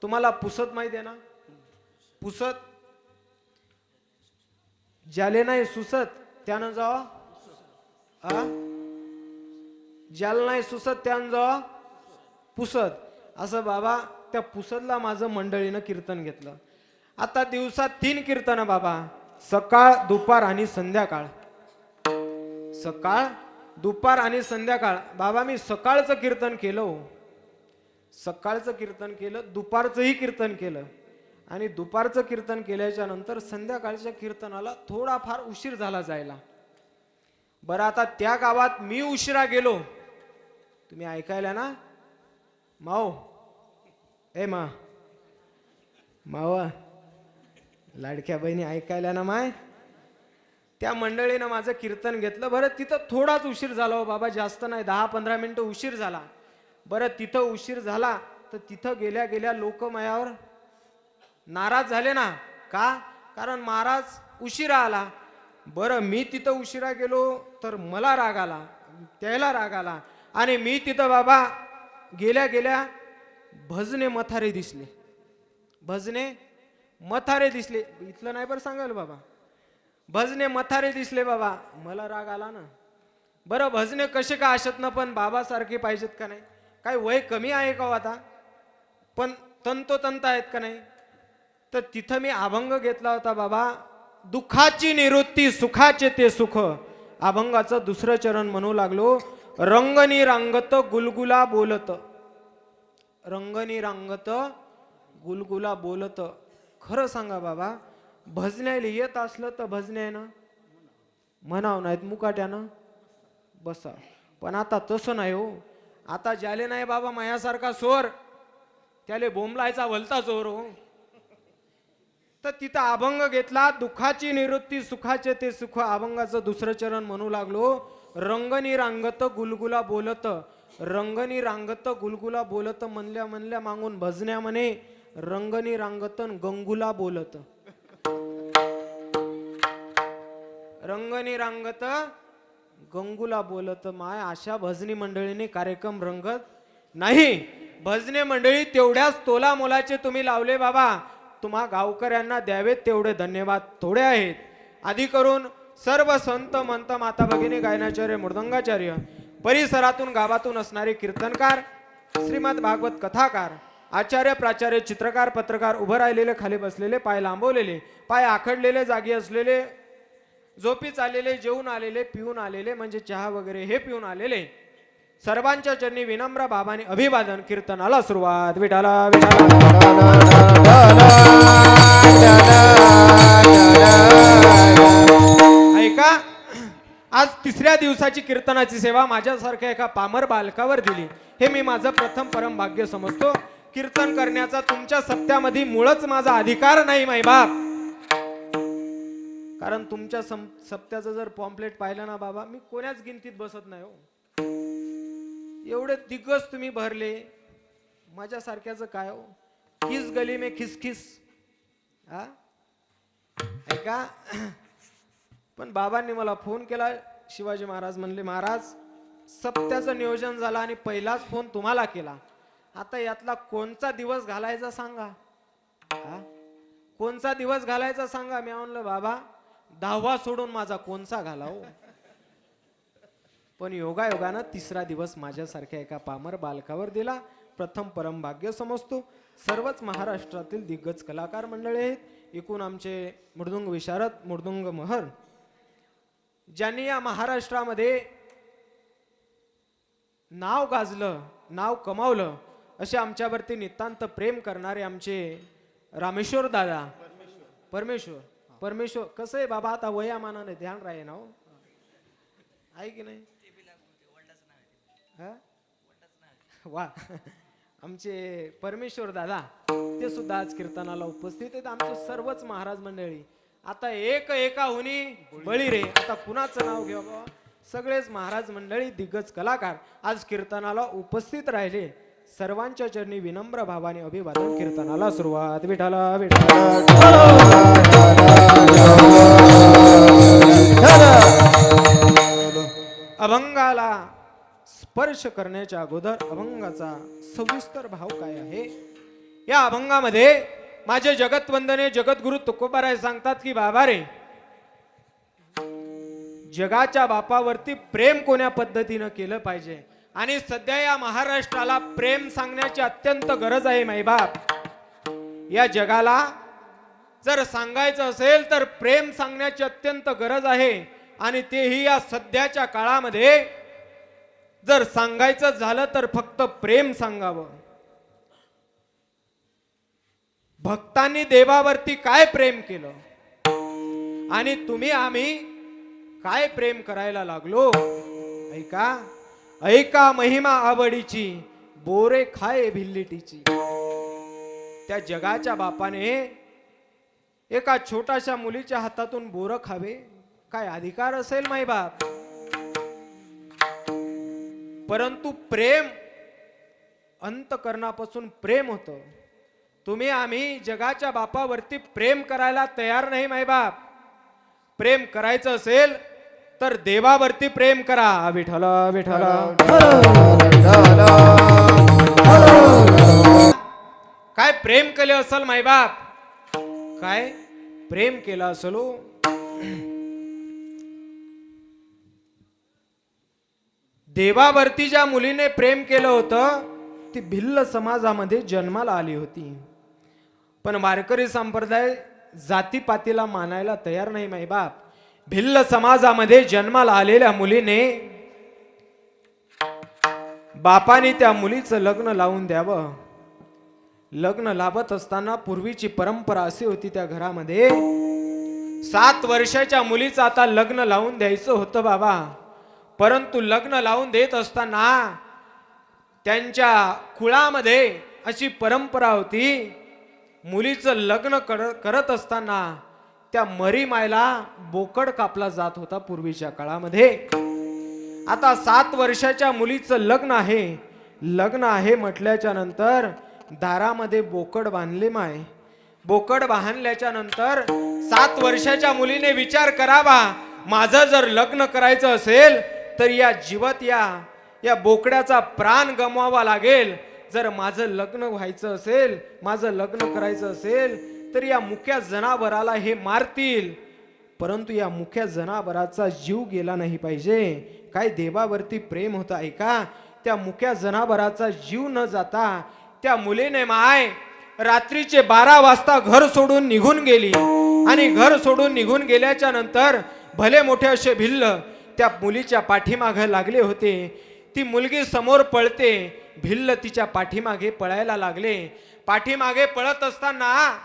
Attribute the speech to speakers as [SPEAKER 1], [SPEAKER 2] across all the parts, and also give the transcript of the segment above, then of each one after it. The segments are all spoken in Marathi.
[SPEAKER 1] तुम्हाला पुसत माहिती आहे ना? पुसत ज्याले नाही सुसत त्यानं जावा, ज्याला नाही सुसत त्यानं जावा पुसत. असं बाबा त्या पुसतला माझं मंडळीनं कीर्तन घेतलं. आता दिवसात 3 कीर्तन बाबा, सकाळ दुपार आणि संध्याकाळ. सकाळ दुपार आणि संध्याकाळ. बाबा मी सकाळचं कीर्तन केलं, सकाळचं कीर्तन केलं, दुपारचंही कीर्तन केलं आणि दुपारचं कीर्तन केल्याच्या नंतर संध्याकाळच्या कीर्तनाला थोडाफार उशीर झाला जायला. बरं आता त्या गावात मी उशिरा गेलो, तुम्ही ऐकायला ना माओ, ए मावा लाडक्या बहिणी ऐकायला ना माय, त्या मंडळीनं माझं कीर्तन घेतलं. बरं तिथं थोडाच उशीर झाला हो बाबा, जास्त नाही, 10-15 मिनिटं उशीर झाला. बरं तिथं उशीर झाला तर तिथं गेल्या गेल्या लोक मायावर नाराज झाले ना. का? कारण महाराज उशिरा आला. बरं मी तिथं उशिरा गेलो तर मला राग आला, त्याला राग आला आणि मी तिथं बाबा गेल्या गेल्या भजने मथारे दिसले, भजने मथारे दिसले. इथलं नाही बरं सांगाल बाबा, भजने मथारे दिसले बाबा, मला राग आला ना. बरं भजने कसे का असत ना, पण बाबासारखे पाहिजेत का नाही? काय वय कमी आहे का आता? पण तंतोतंत आहेत का नाही? तर तिथं मी अभंग घेतला होता बाबा, दुःखाची निवृत्ती सुखाचे ते सुख. अभंगाचं दुसरं चरण म्हणू लागलो, रंगनी रांगत गुलगुला बोलत, रंगनी रांगत गुलगुला बोलत. खरं सांगा बाबा, भजण्याला येत असलं तर भजण्यानं म्हणाव, नाहीत मुकाट्यानं बसा. पण आता तसं नाही हो. आता ज्याले नाही बाबा मायासारखा सोर, त्याले बोंबलायचा भलता जोर हो. तर तिथं अभंग घेतला, दुःखाची निवृत्ती सुखाचे ते सुख. अभंगाचं दुसरं चरण म्हणू लागलो, रंगनी रांगत गुलगुला बोलत, रंगनी रांगत गुलगुला बोलत. म्हणल्या म्हणल्या मागून भजण्या म्हणे, रंगनी रांगतन गंगुला बोलत, रंगनी रांगत गंगुला बोलत. माय अशा भजनी मंडळीने कार्यक्रम रंगत नाही. भजने मंडळी तेवढ्याच तोला मोलाचे तुम्ही लावले बाबा, तुम्हा गावकऱ्यांना द्यावेत तेवढे धन्यवाद थोडे आहेत. आधी करून सर्व संत मंत माता भगिनी गायनाचार्य मृदंगाचार्य, परिसरातून गावातून असणारे कीर्तनकार, श्रीमद भागवत कथाकार, आचार्य प्राचार्य चित्रकार पत्रकार, उभं राहिलेले खाली बसलेले, पाय लांबवलेले, पाय आखडलेले, जागी असलेले, झोपी चाललेले, जेवून आलेले, पिऊन आलेले म्हणजे चहा वगैरे हे पिऊन आलेले, सर्वांच्या चरणी विनम्र भावाने अभिवादन. कीर्तनाला सुरुवात. विठाला ऐका, आज 3ऱ्या दिवसाची कीर्तनाची सेवा माझ्यासारख्या एका पामर बालकावर दिली, हे मी माझं प्रथम परम भाग्य समजतो. कीर्तन करण्याचा तुमच्या सप्त्यामध्ये मुळच माझा अधिकार नाही माई बाप. कारण तुमच्या सप्त्याचं जर पॉम्पलेट पाहिलं ना बाबा, मी कोण्याच गिनतीत बसत नाही हो. एवढे दिग्गज तुम्ही भरले, माझ्यासारख्याचं काय हो? किस गली में खिसखिस. हा ऐका, पण बाबांनी मला फोन केला, शिवाजी महाराज म्हणले, महाराज सप्त्याचं नियोजन झालं आणि पहिलाच फोन तुम्हाला केला. आता यातला कोणचा दिवस घालायचा सांगा, कोणचा दिवस घालायचा सांगा. मी म्हणलं बाबा 10वा सोडून माझा कोणचा घालाव. पण योगायोगानं 3रा दिवस माझ्यासारख्या एका पामर बालकावर दिला, प्रथम परम भाग्य समजतो. सर्वच महाराष्ट्रातील दिग्गज कलाकार मंडळी आहेत. एकूण आमचे मृदुंग विशारद, मृदुंग महर, ज्यांनी या महाराष्ट्रामध्ये नाव गाजलं, नाव कमावलं, असे आमच्यावरती नितांत प्रेम करणारे आमचे रामेश्वर दादा, परमेश्वर कसं आहे बाबा, आता वयामानाने ध्यान राहे ना हो, आहे की नाही? वा, आमचे परमेश्वर दादा ते सुद्धा आज कीर्तनाला उपस्थित आहेत. आमचे सर्वच महाराज मंडळी, आता एका हुनी बळी रे, आता कुणाचं नाव घ्या बाबा, सगळेच महाराज मंडळी दिग्गज कलाकार आज कीर्तनाला उपस्थित राहिले. सर्वांच्या चरणी विनम्र भावाने अभिवादन. कीर्तनाला सुरुवात. विठाला अभंगाला स्पर्श करण्याच्या अगोदर अभंगाचा सविस्तर भाव काय आहे या अभंगामध्ये माझे जगतवंदने जगद्गुरु तुकोबाराय सांगतात की बाबा रे, जगाच्या बापावरती प्रेम कोण्या पद्धतीनं केलं पाहिजे. आणि सध्या या महाराष्ट्राला प्रेम सांगण्याची अत्यंत गरज आहे माईबाप. या जगाला जर सांगायचं असेल तर प्रेम सांगण्याची अत्यंत गरज आहे. आणि तेही या सध्याच्या काळामध्ये जर सांगायचं झालं तर फक्त प्रेम सांगावं. भक्तांनी देवावरती काय प्रेम केलं आणि तुम्ही आम्ही काय प्रेम करायला लागलो. ऐका ऐका महिमा आवडीची, बोरे खाये भिल्लीटीची. त्या जगाच्या बापाने एका छोट्याशा मुलीच्या हातातून बोरं खावे, काय अधिकार असेल माई बाप. परंतु प्रेम अंतकरणापासून प्रेम होतं. तुम्ही आम्ही जगाच्या बापावरती प्रेम करायला तयार नाही माई बाप. प्रेम करायचं असेल तर देवावरती प्रेम करा. विठ्ठल विठ्ठल काय प्रेम केले असेल माई बाप, काय प्रेम केलं असेल. देवावरती ज्या मुलीने प्रेम केलं होतं ती भिल्ल समाजामध्ये जन्माला आली होती. पण वारकरी संप्रदाय जातीपातीला मानायला तयार नाही माई बाप. भिल्ल समाजामध्ये जन्माला आलेल्या मुलीने बापाने त्या मुलीचं लग्न लावून द्यावं. लग्न लावत असताना पूर्वीची परंपरा अशी होती त्या घरामध्ये, 7 वर्षाच्या मुलीचं आता लग्न लावून द्यायचं होतं बाबा. परंतु लग्न लावून देत असताना त्यांच्या कुळामध्ये अशी परंपरा होती, मुलीचं लग्न करत असताना त्या मरी मायला बोकड कापला जात होता पूर्वीच्या काळामध्ये. आता 7 वर्षाच्या मुलीचं लग्न आहे म्हटल्याच्या नंतर दारामध्ये बोकड बांधले माय. बोकड बांधल्याच्या नंतर 7 वर्षाच्या मुलीने विचार करावा, माझं जर लग्न करायचं असेल तर या जीवात या बोकड्याचा प्राण गमवावा लागेल. जर माझं लग्न व्हायचं असेल, माझं लग्न करायचं असेल तर या मुक्या जनावराला हे मारतील. परंतु या मुक्या जनावराचा जीव गेला नाही पाहिजे. काय देवावरती प्रेम होतं ऐका. त्या मुक्या जनावराचा जीव न जाता त्या मुलीने माय रात्रीचे 12 वाजता घर सोडून निघून गेली. आणि घर सोडून निघून गेल्याच्या नंतर भले मोठे असे भिल्ल त्या मुलीच्या पाठीमागे लागले होते. ती मुलगी समोर पळते, भिल्ल तिच्या पाठीमागे पळायला लागले. पाठीमागे पळत असताना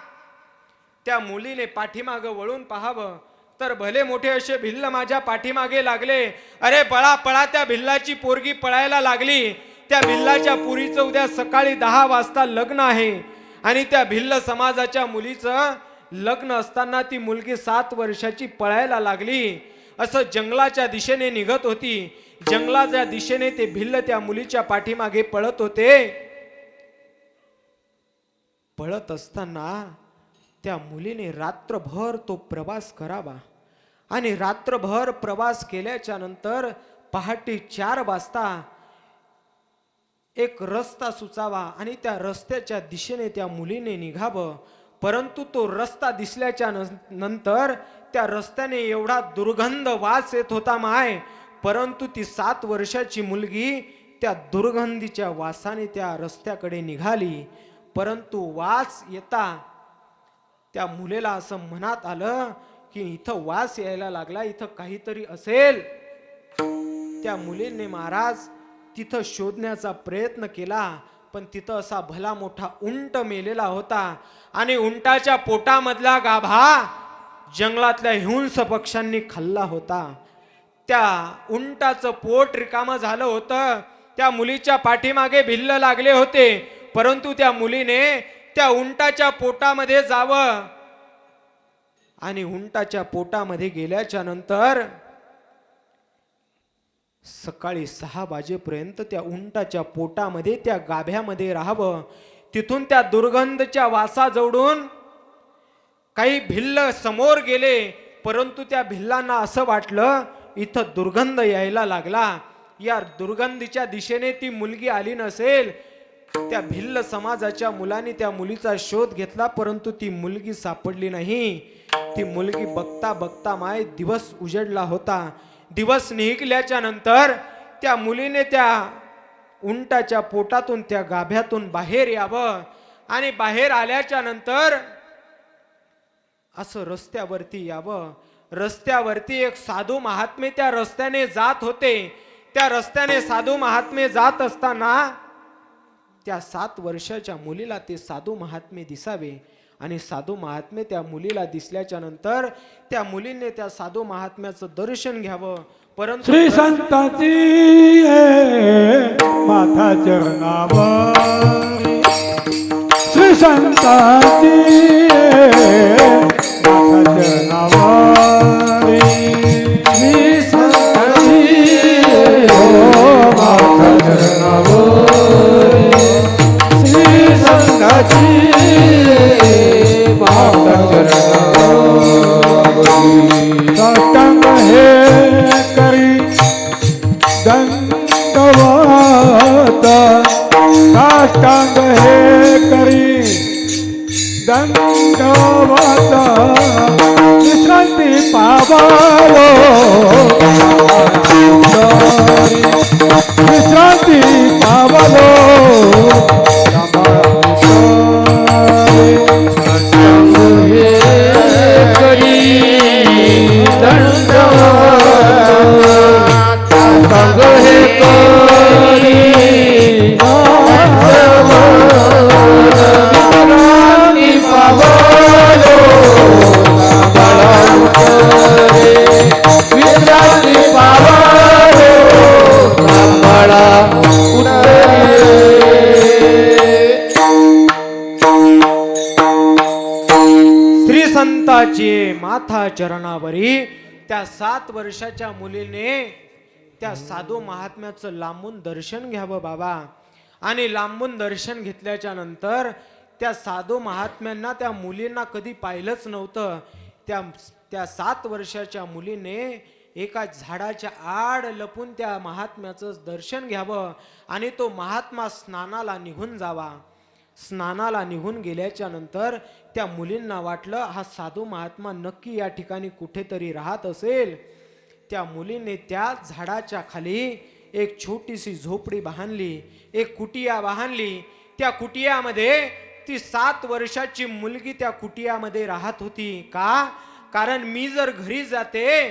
[SPEAKER 1] त्या मुलीने पाठीमागे वळून पाहावं तर भले मोठे असे भिल्ल माझ्या पाठीमागे लागले. अरे पळा पळा, त्या भिल्लाची पोरगी पळायला लागली. त्या भिल्लाच्या पुरीचं उद्या सकाळी 10 वाजता लग्न आहे. आणि त्या भिल्ल समाजाच्या मुलीचं लग्न असताना ती मुलगी 7 वर्षाची पळायला लागली. असं जंगलाच्या दिशेने निघत होती. जंगलाच्या दिशेने ते भिल्ल त्या मुलीच्या पाठीमागे पळत होते. पळत असताना त्या मुलीने रात्रभर तो प्रवास करावा. आणि रात्रभर प्रवास केल्याच्या नंतर पहाटे 4 वाजता एक रस्ता सुचावा आणि त्या रस्त्याच्या दिशेने त्या मुलीने निघावं. परंतु तो रस्ता दिसल्याच्या नंतर त्या रस्त्याने एवढा दुर्गंध वास येत होता माय. परंतु ती 7 वर्षाची मुलगी त्या दुर्गंधीच्या वासाने त्या रस्त्याकडे निघाली. परंतु वास येता त्या मुलीला असं मनात आलं की इथं वास यायला लागला, इथं काहीतरी असेल. त्या मुलीने महाराज तिथं शोधण्याचा प्रयत्न केला. पण तिथं असा भला मोठा उंट मेलेला होता. आणि उंटाच्या पोटामधला गाभा जंगलातल्या हिंस पक्ष्यांनी खाल्ला होता. त्या उंटाचं पोट रिकामं झालं होतं. त्या मुलीच्या पाठीमागे भिल्ल लागले होते. परंतु त्या मुलीने त्या उंटाच्या पोटामध्ये जावं. आणि उंटाच्या पोटामध्ये गेल्याच्या नंतर सकाळी 6 वाजेपर्यंत त्या उंटाच्या पोटामध्ये त्या गाभ्यामध्ये राहावं. तिथून त्या दुर्गंधच्या वासाजवळून काही भिल्ल समोर गेले. परंतु त्या भिल्लांना असं वाटलं इथं दुर्गंध यायला लागला. या दुर्गंधीच्या दिशेने ती मुलगी आली नसेल. त्या भिल्ल समाजाच्या मुलांनी त्या मुलीचा शोध घेतला, परंतु ती मुलगी सापडली नाही. ती मुलगी बघता बघता माय दिवस उजडला होता. दिवस निघल्याच्या नंतर त्या मुलीने त्या उंटाच्या पोटातून, त्या गाभ्यातून बाहेर यावं आणि बाहेर आल्याच्या नंतर असं रस्त्यावरती यावं. रस्त्यावरती एक साधू महात्मे त्या रस्त्याने जात होते. त्या रस्त्याने साधू महात्मे जात असताना त्या 7 वर्षाच्या मुलीला ते साधू महात्मे दिसावे आणि साधू महात्मे त्या मुलीला दिसल्याच्या नंतर त्या मुलीने त्या साधू महात्म्याचं दर्शन घ्यावं. परंतु
[SPEAKER 2] श्री संतांची माथा चरणावर, श्री संतांची माथा चरणावर, श्री संतांची माथा चरणावर, श्री संतांची माथा चरणावर, साष्टांग हे करी दंडवत, साष्टांग हे करी दंडवत, विश्रांती पावालो, विश्रांती पावालो, साष्टांग हे करी संग हे करी विश्रांती पावालो, विश्रांती पावालो, सांभाळा
[SPEAKER 1] श्री संताची माथा चरणावरी त्या 7 वर्षाच्या मुलीने त्या साधू महात्म्याचं लांबून दर्शन घ्यावं बाबा. आणि लांबून दर्शन घेतल्याच्या नंतर त्या साधू महात्म्यांना त्या मुलींना कधी पाहिलंच नव्हतं. त्या 7 वर्षाच्या मुलीने एका झाडाच्या आड लपून त्या महात्म्याचं दर्शन घ्यावं आणि तो महात्मा स्नानाला निघून जावा. स्नानाला निघून गेल्याच्या नंतर त्या मुलींना वाटलं हा साधू महात्मा नक्की या ठिकाणी कुठेतरी राहत असेल. त्या मुलीने त्या झाडाच्या खाली एक छोटीशी झोपडी बांधली, एक कुटिया बांधली. त्या कुटियामध्ये ती 7 वर्षाची मुलगी त्या कुटियामध्ये राहत होती. का? कारण मी जर घरी जाते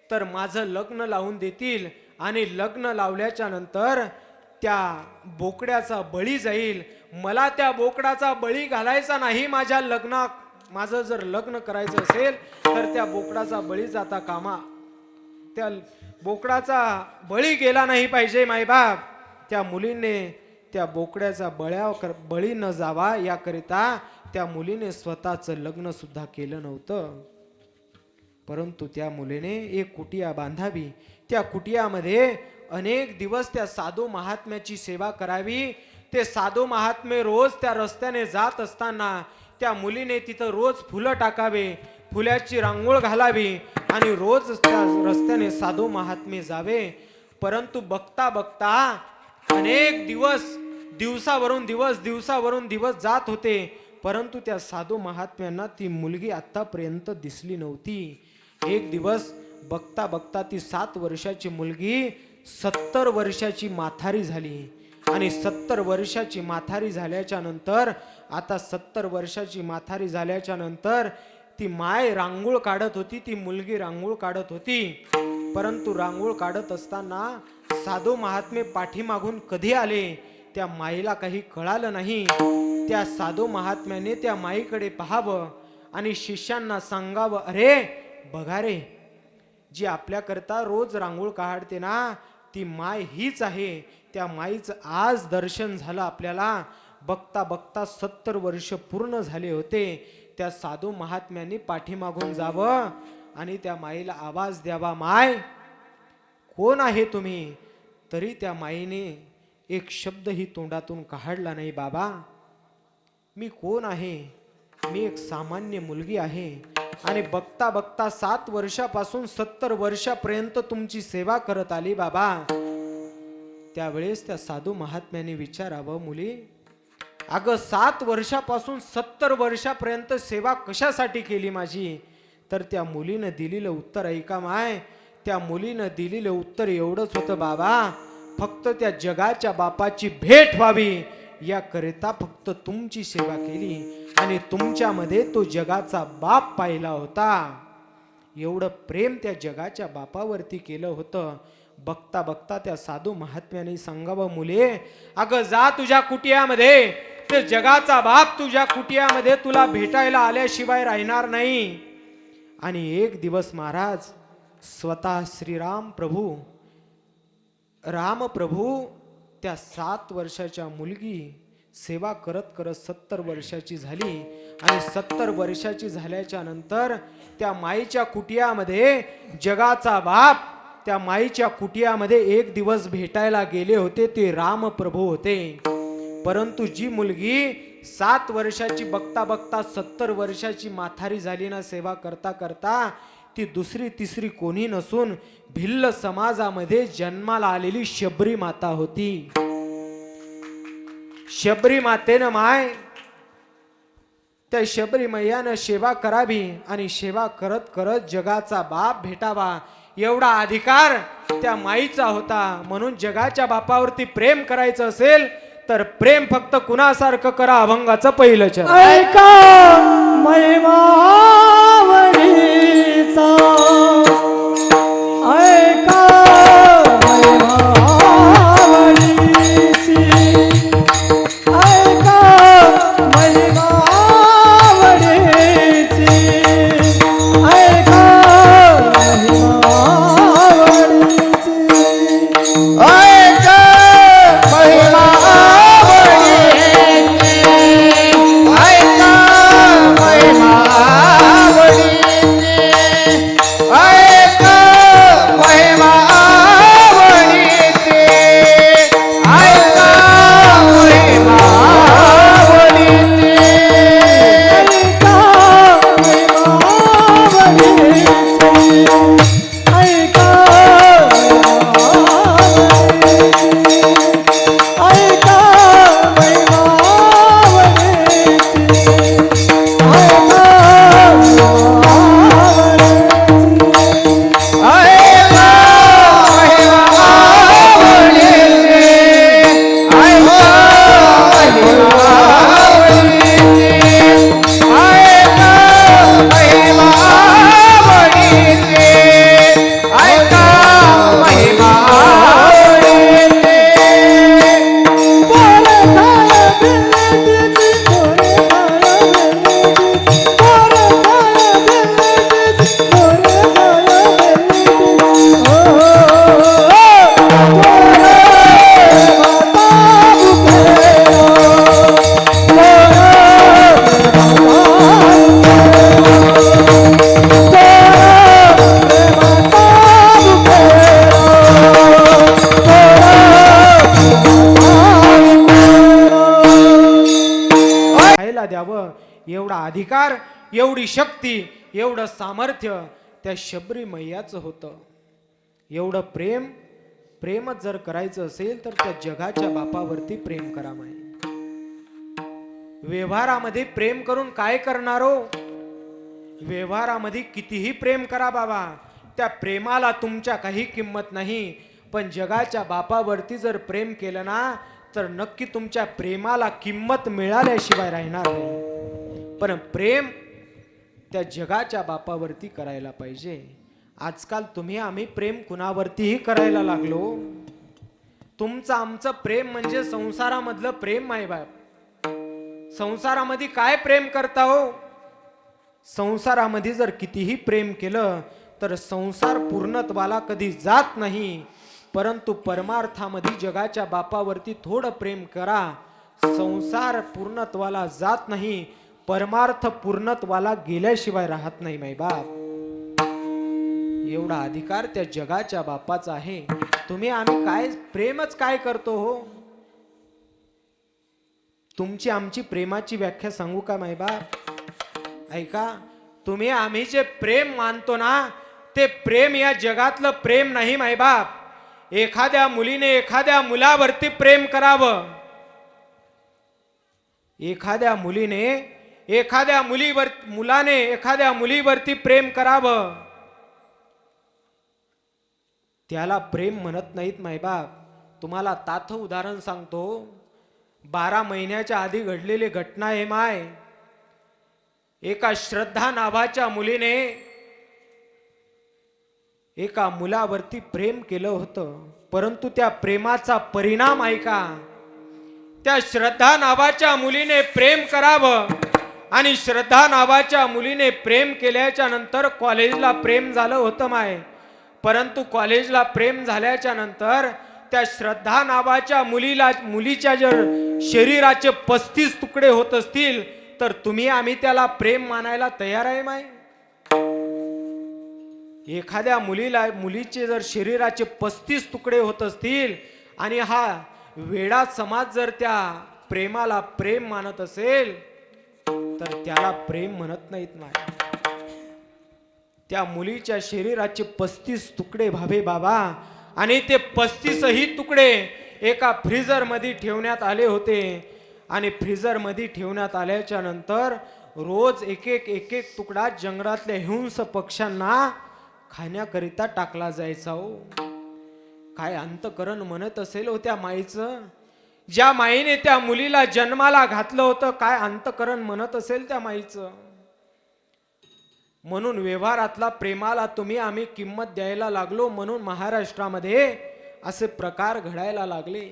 [SPEAKER 1] तर माझं लग्न लावून देतील आणि लग्न लावल्याच्या नंतर त्या बोकड्याचा बळी जाईल. मला त्या बोकडाचा बळी घालायचा नाही. माझं जर लग्न करायचं असेल तर त्या बोकडाचा बळी जाता कामा, त्या बोकडाचा बळी गेला नाही पाहिजे मायबाप. त्या मुलीने त्या बोकड्याचा बळी न जावा याकरिता त्या मुलीने स्वतःचं लग्न सुद्धा केलं नव्हतं. परंतु त्या मुलीने एक कुटिया बांधावी. त्या कुटियामध्ये अनेक दिवस त्या साधू महात्म्याची सेवा करावी. ते साधू महात्मे रोज त्या रस्त्याने जात असताना त्या मुलीने तिथं रोज फुलं टाकावे, फुलाची रांगोळ घालावी आणि रोज त्या रस्त्याने साधू महात्मे जावे. परंतु बघता बघता अनेक दिवसावरून दिवस जात होते, परंतु त्या साधू महात्म्यांना ती मुलगी आतापर्यंत दिसली नव्हती. एक दिवस बघता बघता ती 7 वर्षाची मुलगी 70 वर्षाची माथारी झाली. आणि 70 वर्षाची माथारी झाल्याच्या नंतर, आता 70 वर्षाची माथारी झाल्याच्या नंतर ती माय रांगोळ काढत होती, ती मुलगी रांगोळ काढत होती. परंतु रांगोळ काढत असताना साधू महात्मे पाठीमागून कधी आले त्या माईला काही कळालं नाही. त्या साधू महात्म्याने त्या माईकडे पाहावं आणि शिष्यांना सांगावं, अरे बघा रे, जी आपल्याकरता रोज रांगोळ काढते ना ती माय हीच आहे. त्या माईचं आज दर्शन झालं आपल्याला. बघता बघता 70 वर्ष पूर्ण झाले होते. त्या साधू महात्म्यांनी पाठीमागून जावं आणि त्या माईला आवाज द्यावा, माय कोण आहे तुम्ही? तरी त्या माईने एक शब्दही तोंडातून काढला नाही. बाबा मी कोण आहे? मी एक सामान्य मुलगी आहे आणि बघता बघता 7 वर्षापासून 70 वर्षापर्यंत तुमची सेवा करत आली बाबा. त्यावेळेस त्या साधू महात्म्याने विचारावं, मुली अगं 7 वर्षापासून 70 वर्षापर्यंत सेवा कशासाठी केली माझी? तर त्या मुलीनं दिलेलं उत्तर ऐका माय. त्या मुलीनं दिलेलं उत्तर एवढंच होतं, बाबा फक्त त्या जगाच्या बापाची भेट व्हावी याकरिता फक्त तुमची सेवा केली आणि तुमच्यामध्ये तो जगाचा बाप पाहिला होता. एवढं प्रेम त्या जगाच्या बापावरती केलं होतं. बघता बघता त्या साधू महात्म्याने सांगावं, मुले अगं जा तुझ्या कुटियामध्ये, ते जगाचा बाप तुझ्या कुटियामध्ये तुला भेटायला आल्याशिवाय राहणार नाही. आणि एक दिवस महाराज स्वतः श्रीराम प्रभू राम प्रभू त्या 7 वर्षाच्या मुलगी सेवा करत करत 70 वर्षाची झाली. आणि 70 वर्षाची झाल्याच्या नंतर त्या माईच्या कुटियामध्ये जगाचा बाप त्या माईच्या कुटियामध्ये एक दिवस भेटायला गेले होते. ते राम प्रभू होते. परंतु जी मुलगी 7 वर्षाची बघता बघता 70 वर्षाची माथारी झाली ना सेवा करता करता, ती दुसरी तिसरी कोणी नसून भिल्ल समाजामध्ये जन्माला आलेली शबरी माता होती. शबरी मातेनं माय त्या शबरी मैयानं सेवा करावी आणि सेवा करत करत जगाचा बाप भेटावा एवढा अधिकार त्या माईचा होता. म्हणून जगाच्या बापावरती प्रेम करायचं असेल तर प्रेम फक्त कुणासारखं करा, अभंगाचं पहिलं चरण.
[SPEAKER 2] ऐका महिमा वडीचा, ऐका महिमा वडीची, ऐका महिमा वडीची, ऐका महिमा वडीची, ऐका महिमा
[SPEAKER 1] एवढा अधिकार, एवढी शक्ती, एवढं सामर्थ्य त्या शबरी मैयाचं होतं. एवढं प्रेमच जर करायचं असेल तर त्या जगाच्या बापावरती प्रेम करा माय. व्यवहारामध्ये प्रेम करून काय करणार हो? व्यवहारामध्ये कितीही प्रेम करा बाबा, त्या प्रेमाला तुमच्या काही किंमत नाही. पण जगाच्या बापावरती जर प्रेम केलं ना तर नक्की तुमच्या प्रेमाला किंमत मिळाल्याशिवाय राहणार नाही. पण प्रेम त्या जगाच्या बापावरती करायला पाहिजे. आजकाल तुम्ही आम्ही प्रेम कुणावरतीही करायला लागलो. तुमचं आमचं प्रेम म्हणजे संसारामधलं प्रेम माय बाप. संसारामध्ये काय प्रेम करता हो? संसारामध्ये जर कितीही प्रेम केलं तर संसार पूर्णत्वाला कधी जात नाही. परंतु परमार्थामध्ये जगाच्या बापावरती थोडं प्रेम करा. संसार पूर्णत्वाला जात नाही, परमार्थ पूर्णत्वाला गेल्याशिवाय राहत नाही माय बाप. एवढा अधिकार त्या जगाच्या बापाचा आहे. तुम्ही आम्ही काय प्रेमच काय करतो हो? तुमची आमची प्रेमाची व्याख्या सांगू का माय बाप? ऐका, तुम्ही आम्ही जे प्रेम मानतो ना ते प्रेम या जगातलं प्रेम नाही माय बाप. एखाद्या मुलीने एखाद्या मुलावरती प्रेम करावं, एखाद्या मुलीने एखाद्या मुलाने एखाद्या मुलीवरती प्रेम करावं, त्याला प्रेम म्हणत नाहीत मायबाप. तुम्हाला ताथ उदाहरण सांगतो. 12 महिन्याच्या आधी घडलेली घटना आहे माय. एका श्रद्धा नावाच्या मुलीने एका मुलावरती प्रेम केलं होतं, परंतु त्या प्रेमाचा परिणाम ऐका. त्या श्रद्धा नावाच्या मुलीने प्रेम करावं आणि श्रद्धा नावाच्या मुलीने प्रेम केल्याच्या नंतर कॉलेजला प्रेम झालं होतं माय. परंतु कॉलेजला प्रेम झाल्याच्या नंतर त्या श्रद्धा नावाच्या मुलीच्या जर शरीराचे 35 तुकडे होत असतील तर तुम्ही आम्ही त्याला प्रेम मानायला तयार आहे माय. एखाद्या मुलीचे जर शरीराचे 35 तुकडे होत असतील आणि हा वेडा समाज जर त्या प्रेमाला प्रेम मानत असेल तर त्याला प्रेम म्हणत नाहीत माय. त्या मुलीच्या शरीराचे 35 तुकडे भावे बाबा, आणि ते 35ही तुकडे एका फ्रीजर मध्ये ठेवण्यात आले होते. आणि फ्रीजर मध्ये ठेवण्यात आल्याच्या नंतर रोज एक एक तुकडा जंगलातल्या हिंस पक्ष्यांना खाण्याकरिता टाकला जायचा. हो, काय अंतकरण म्हणत असेल हो त्या माईचं. ज्या माईने त्या मुलीला जन्माला घातलं होतं, काय अंतकरण म्हणत असेल त्या माईचं. म्हणून व्यवहारातला प्रेमाला तुम्ही आम्ही किंमत द्यायला लागलो, म्हणून महाराष्ट्रामध्ये असे प्रकार घडायला लागले.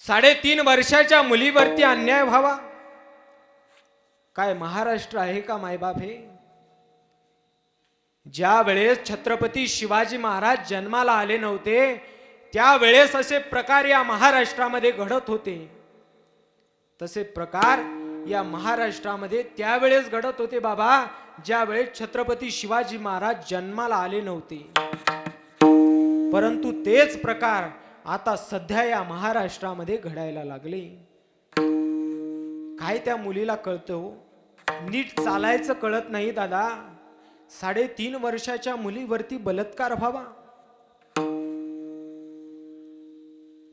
[SPEAKER 1] 3.5 वर्षाच्या मुलीवरती अन्याय व्हावा, काय महाराष्ट्र आहे का मायबाप हे. ज्या वेळेस छत्रपती शिवाजी महाराज जन्माला आले नव्हते त्यावेळेस असे प्रकार या महाराष्ट्रामध्ये घडत होते. तसे प्रकार या महाराष्ट्रामध्ये त्यावेळेस घडत होते बाबा, ज्या वेळेस छत्रपती शिवाजी महाराज जन्माला आले नव्हते. परंतु तेच प्रकार आता सध्या या महाराष्ट्रामध्ये घडायला लागले. काय त्या मुलीला कळतं हो, नीट चालायचं कळत नाही दादा. 3.5 वर्षाच्या मुलीवरती बलात्कार व्हावा.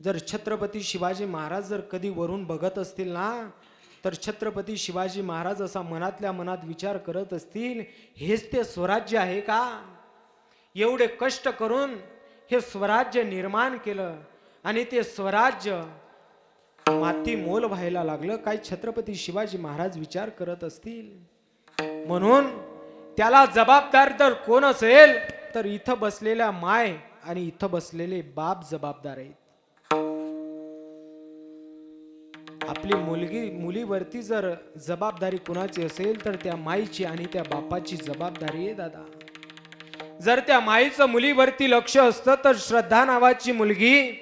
[SPEAKER 1] जर छत्रपती शिवाजी महाराज जर कधी वरून बघत असतील ना, तर छत्रपती शिवाजी महाराज असा मनातल्या मनात विचार करत असतील, हेच ते स्वराज्य आहे का. एवढे कष्ट करून हे स्वराज्य निर्माण केलं आणि ते स्वराज्य माती मोल व्हायला लागलं, काय छत्रपती शिवाजी महाराज विचार करत असतील. म्हणून त्याला जबाबदार तर कोण असेल तर इथं बसलेल्या माय आणि इथं बसलेले बाप जबाबदार आहेत. आपली मुलीवरती जर जबाबदारी कोणाची असेल तर त्या माईची आणि त्या बापाची जबाबदारी आहे दादा. जर त्या माईचं मुलीवरती लक्ष असतं तर श्रद्धा नावाची मुलगी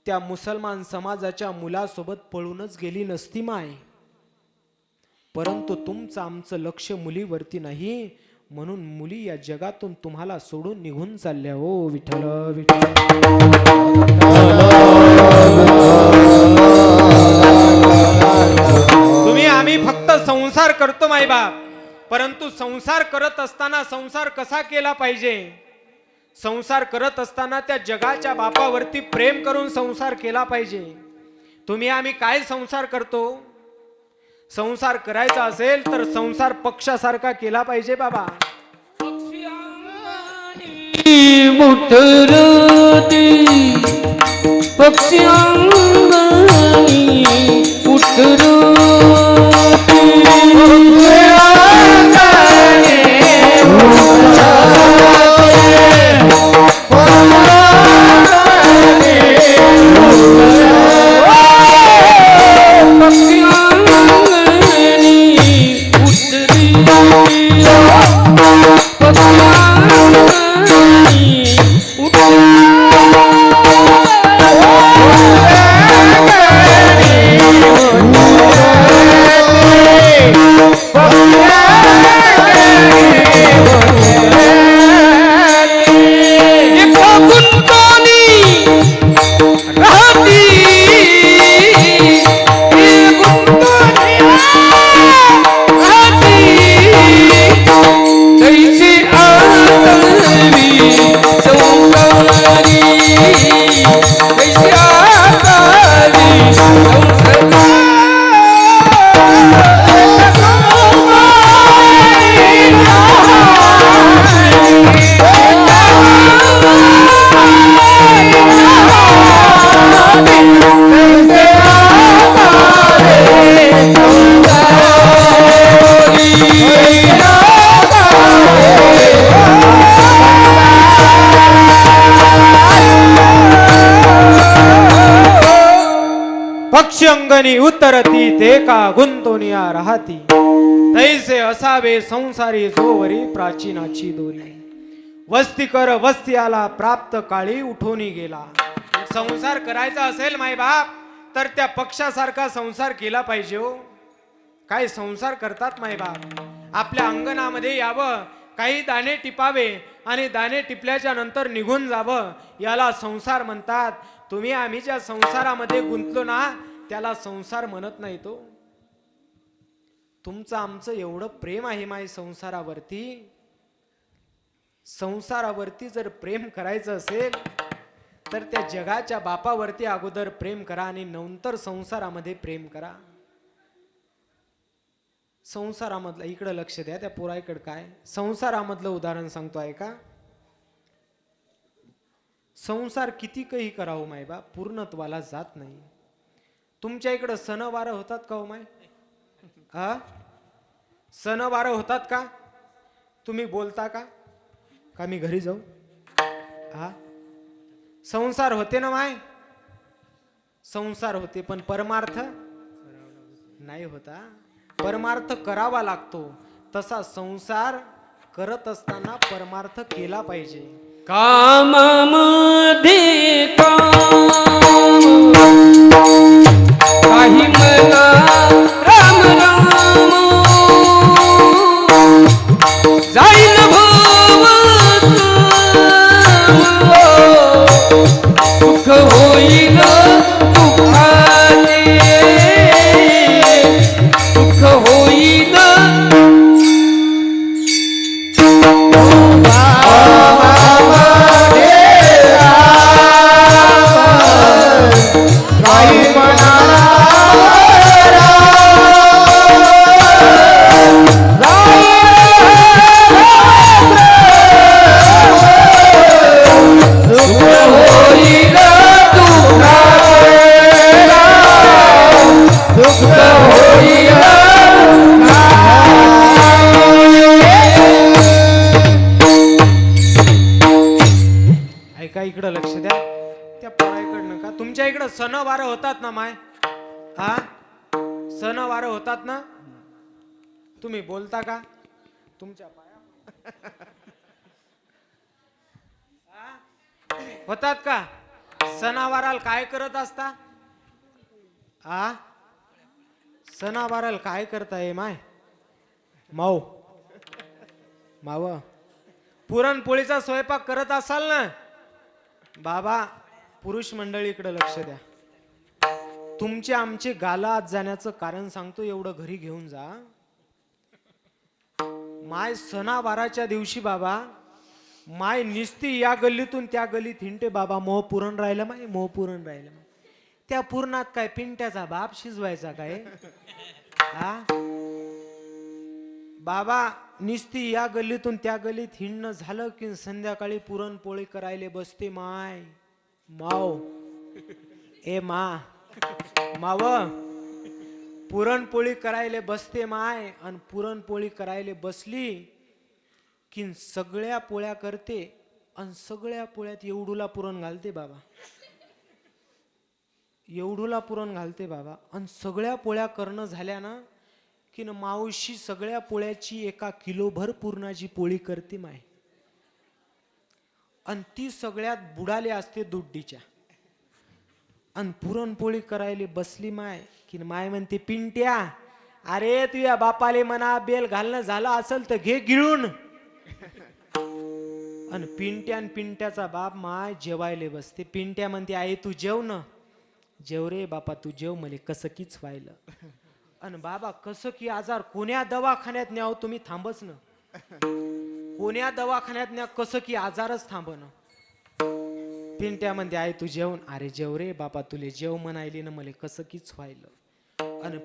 [SPEAKER 1] त्या मुसलमान समाजाच्या मुलासोबत पळूनच गेली नसती माय. परंतु तुमचं आमचं लक्ष मुलीवरती नाही, म्हणून मुली या जगातून तुम्हाला सोडून निघून चालल्या. हो विठ्ठल विठ्ठल. तुम्ही आम्ही फक्त संसार करतो मायबाप, परंतु संसार करत असताना संसार कसा केला पाहिजे. संसार करत असताना त्या जगाच्या बापावरती प्रेम करून संसार केला पाहिजे. तुम्ही आम्ही काय संसार करतो. संसार करायचा असेल तर संसार पक्षासारखा केला पाहिजे बाबा.
[SPEAKER 2] पक्षी
[SPEAKER 1] पक्ष अंगणी उतरती ते का गुंतोनिया राहती तैसे असावे संसारी जोवरी प्राचीनाची दोरी वस्ती कर वस्ती आला प्राप्त काळी उठोनी गेला. संसार करायचा असेल माय बाप तर त्या पक्षासारखा संसार केला पाहिजे हो. काय संसार करतात माय बाप, आपल्या अंगणामध्ये यावं, काही दाणे टिपावे आणि दाणे टिपल्याच्या नंतर निघून जावं, याला संसार म्हणतात. तुम्ही आम्ही ज्या संसारामध्ये गुंतलो ना त्याला संसार म्हणत नाही तो. तुमचं आमचं एवढं प्रेम आहे माय संसारावरती. संसारावरती जर प्रेम करायचं असेल तर त्या जगाच्या बापावरती अगोदर प्रेम करा आणि नंतर संसारामध्ये प्रेम करा. संसारामधलं इकडं लक्ष द्या, त्या पोराईकडे काय संसारामधलं उदाहरण सांगतो आहे का. संसार किती काही करावं माय बा पूर्णत्वाला जात नाही. तुमच्या इकडं सणवार होतात का हो माय? सणवार होतात का? तुम्ही बोलता का का मी घरी जाऊ? संसार होते ना माय, संसार होते पण परमार्थ नाही होता. परमार्थ करावा लागतो. तसा संसार करत असताना परमार्थ केला पाहिजे.
[SPEAKER 3] कामामध्ये काम काही मला राम राम जाईल सुख होईल दुःखाने सुख होईल
[SPEAKER 1] ऐका इकडं लक्ष द्या, त्या पोराईकडनं का तुमच्या इकडं सणवार होतात ना माय? सणवार होतात ना? तुम्ही बोलता का तुमच्या पाया? होतात का? सणावाराला काय करत असता? सणावाराला काय करताय माय? माऊ माव पुरणपोळीचा स्वयंपाक करत असाल ना बाबा. पुरुष मंडळीकडे लक्ष द्या. तुमचे आमचे गाला आज जाण्याचं कारण सांगतो, एवढं घरी घेऊन जा. माय सणावाराच्या दिवशी बाबा माय निस्ती या गल्लीतून त्या गल्लीत हिंडते बाबा. मोह पुरण राहिलं माय, मोह पुरण राहिलं. त्या पुरणात काय पिंट्याचा बाप शिजवायचा काय? बाबा निस्ती या गल्लीतून त्या गल्लीत हिंडणं झालं की संध्याकाळी पुरणपोळी करायला बसते माय. माव ए माव पुरणपोळी करायला बसते माय. आणि पुरणपोळी करायला बसली की सगळ्या पोळ्या करते आणि सगळ्या पोळ्यात एवढूला पुरण घालते बाबा. एवढूला पुरण घालते बाबा. आणि सगळ्या पोळ्या करणं झाल्या ना की मावशी सगळ्या पोळ्याची 1 किलोभर पुरणाची पोळी करते माय. आणि ती सगळ्यात बुडाले असते दुड्डीच्या. आणि पुरणपोळी करायला बसली माय की माय म्हणते पिंट्या अरे तुझ्या बापाले म्हणा बेल घालणं झालं असेल तर घे गिळून. आणि पिंट्याचा बाप माय जेवायला बसते. पिंट्या म्हणते आई तू जेव ना. जेव रे बापा तू जेव, मले कसं कीच व्हायलं. आणि बाबा कसं की आजार कोण्या दवाखान्यात न्याव तुम्ही थांबच ना. कोण्या दवाखान्यात न्या कसं की आजारच थांबन. पिंट्या म्हणते आई तू जेवण. अरे जेव रे बापा तुले जेव म्हणायली ना मले कसं कीच व्हायलं. आणि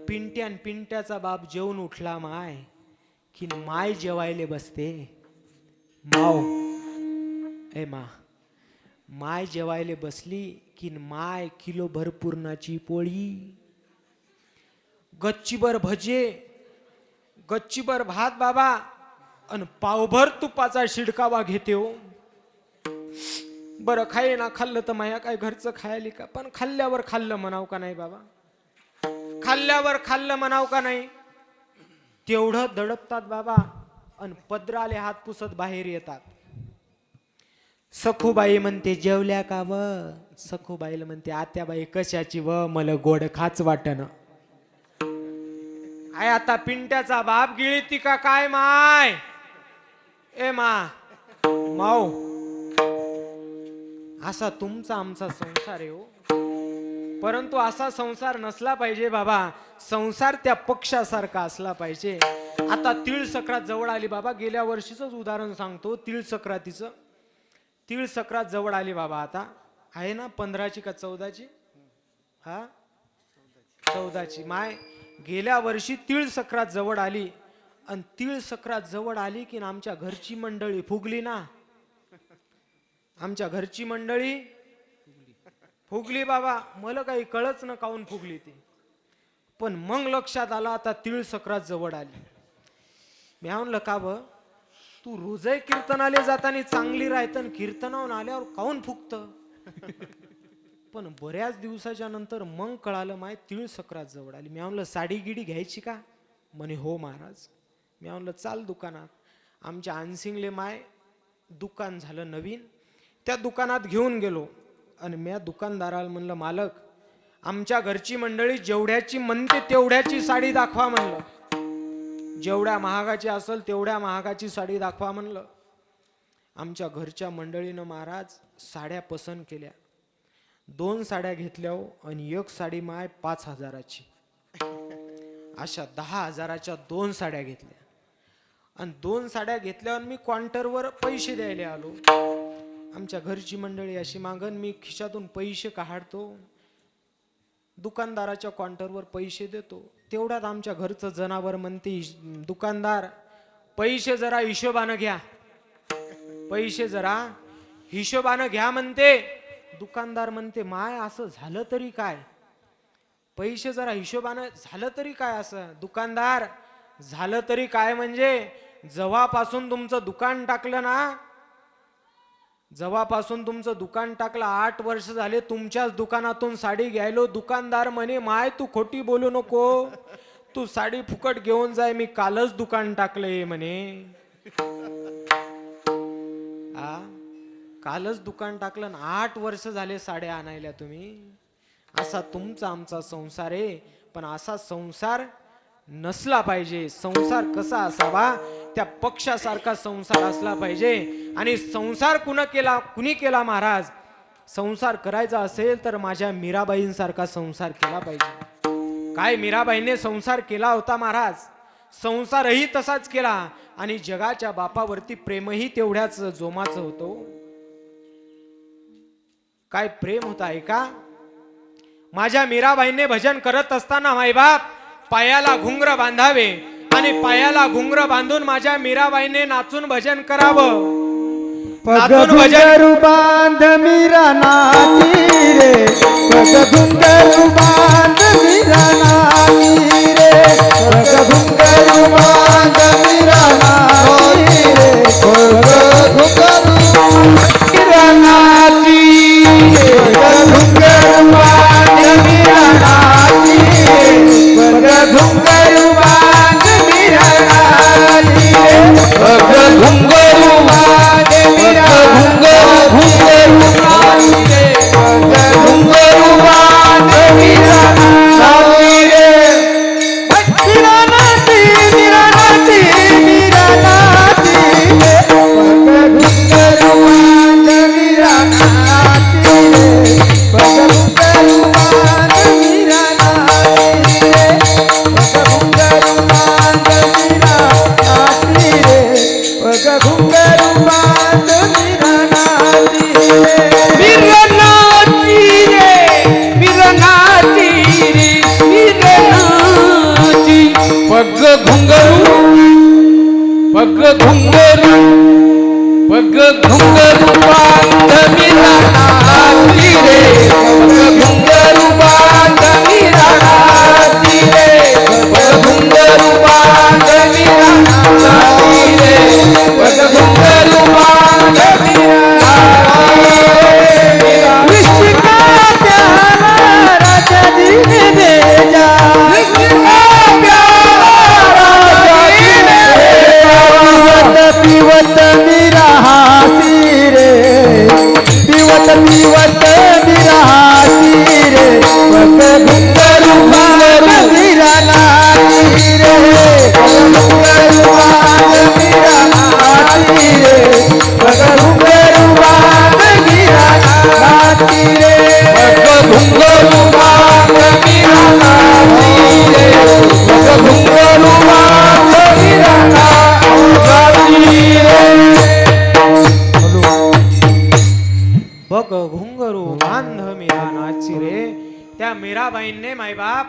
[SPEAKER 1] पिंट्याचा बाप जेवून उठला माय की माय जेवायले बसते. माव ए माय जेवायले बसली की माय किलोभर पुरणाची पोळी, गच्चीभर भजे, गच्चीभर भात बाबा आणि पावभर तुपाचा शिडकावा घेते हो. बरं खाय ना खाल्लं तर माया काय घरचं खायली का, पण खाल्ल्यावर खाल्लं म्हणाव का नाही बाबा. खाल्ल्यावर खाल्लं म्हणाव का नाही, तेवढं दडपतात बाबा आणि पदराले हात पुसत बाहेर येतात. सखूबाई म्हणते जेवल्या का व, सखूबाईला म्हणते आत्याबाई कशाची व, मला गोड खाच वाटन. आय आता पिंट्याचा बाप गिळती का काय माय, ए माऊ, असा तुमचा आमचा संसार आहे हो. परंतु असा संसार नसला पाहिजे बाबा, संसार त्या पक्षासारखा असला पाहिजे. आता तीळ सक्रात जवळ आली बाबा, गेल्या वर्षीच उदाहरण सांगतो तीळ सक्रातीचं. तीळ सक्रात जवळ आली बाबा, आता आहे ना 15ची का 14ची, हा 14ची. माय गेल्या वर्षी तीळ सक्रात जवळ आली आणि तीळ सक्रात जवळ आली की आमच्या घरची मंडळी फुगली ना, आमच्या घरची मंडळी फुगली बाबा. मला काही कळच न काऊन फुगली ती, पण मग लक्षात आलं आता तीळ सक्रात जवळ आली. मी म्हणलं का ब, तू रोजही कीर्तनाले जाताना चांगली राहतं, कीर्तनावून आल्यावर काऊन फुगत. पण बऱ्याच दिवसाच्या नंतर मग कळालं माय तीळ सक्रात जवळ आली. मी म्हणलं साडी गिडी घ्यायची का, म्हणे हो महाराज. मी म्हणलं चाल दुकानात. आमच्या आनसिंगले माय दुकान झालं नवीन, त्या दुकानात घेऊन गेलो आणि म्या दुकानदाराला म्हणलं मालक, आमच्या घरची मंडळी जेवढ्याची म्हणते तेवढ्याची साडी दाखवा म्हणलं, जेवढ्या महागाची असेल तेवढ्या महागाची साडी दाखवा म्हणलं. आमच्या घरच्या मंडळीनं महाराज साड्या पसंत केल्या. 2 साड्या घेतल्या आणि एक साडी माय 5,000ची. अशा 10,000च्या 2 साड्या घेतल्या आणि 2 साड्या घेतल्यावर मी काउंटरवर पैसे द्यायला आलो. आमच्या घरची मंडळी अशी मागन, मी खिशातून पैसे काढतो, दुकानदाराच्या काउंटरवर पैसे देतो. तेवढ्यात आमच्या घरचं जनावर म्हणते दुकानदार पैसे जरा हिशोबानं घ्या, पैसे जरा हिशोबानं घ्या म्हणते. दुकानदार म्हणते माय असं झालं तरी काय, पैसे जरा हिशोबानं झालं तरी काय. असं दुकानदार झालं तरी काय म्हणजे, जेव्हापासून तुमचं दुकान टाकलं ना, जेव्हापासून तुमचं दुकान टाकलं 8 वर्ष झाले तुमच्याच दुकानातून साडी घ्यायलो. दुकानदार म्हणे माय तू खोटी बोलू नको, तू साडी फुकट घेऊन जाय, मी कालच दुकान टाकलंय म्हणे. कालच दुकान टाकलं, 8 वर्ष झाले साड्या आणायला तुम्ही. असा तुमचा आमचा संसार आहे, पण असा संसार नसला पाहिजे. संसार कसा असावा, त्या पक्षासारखा संसार असला पाहिजे. आणि संसार कुणी केला महाराज, संसार करायचा असेल तर माझ्या मीराबाईंसारखा संसार केला पाहिजे. काय मीराबाईने संसार केला होता महाराज, संसारही तसाच केला आणि जगाच्या बापावरती प्रेमही तेवढ्याच जोमाचं होतं. काय प्रेम होता आहे का. माझ्या मीराबाईने भजन करत असताना मायबाप पायाला घुंगर बांधावे आणि पायाला घुंगर बांधून माझ्या मीराबाईने नाचून भजन करावं.
[SPEAKER 2] पग घुंगरू बांध मीरा नाची रे, पग घुंगरू बांध मीरा नाची रे, पग घुंगरू बांध मीरा नाची रे, पग घुंगरू मीरा नाची रे, पग घुंगरू बांध मीरा नाची रे, पग घुंगरू बांध मीरा नाची रे, पग घुंगरू बांध मीरा घुंगरू बांध मीरा नाची
[SPEAKER 1] मीराबाईंने मायबाप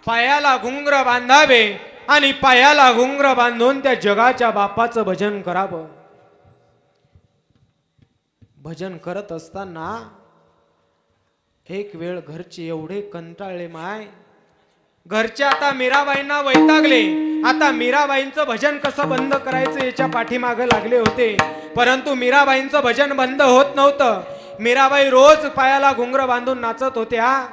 [SPEAKER 1] पायाला घुंगर बांधावे आणि पायाला घुंगर बांधून त्या जगाच्या बापाचं भजन करावं. भजन करत असताना एक वेळ घरचे एवढे कंटाळले माय, घरचे आता मीराबाईंना वैतागले. आता मीराबाईंचं भजन कसं बंद करायचं याच्या पाठीमागे लागले होते, परंतु मीराबाईंचं भजन बंद होत नव्हतं. मीराबाई रोज पायाला घुंगर बांधून नाचत होत्या.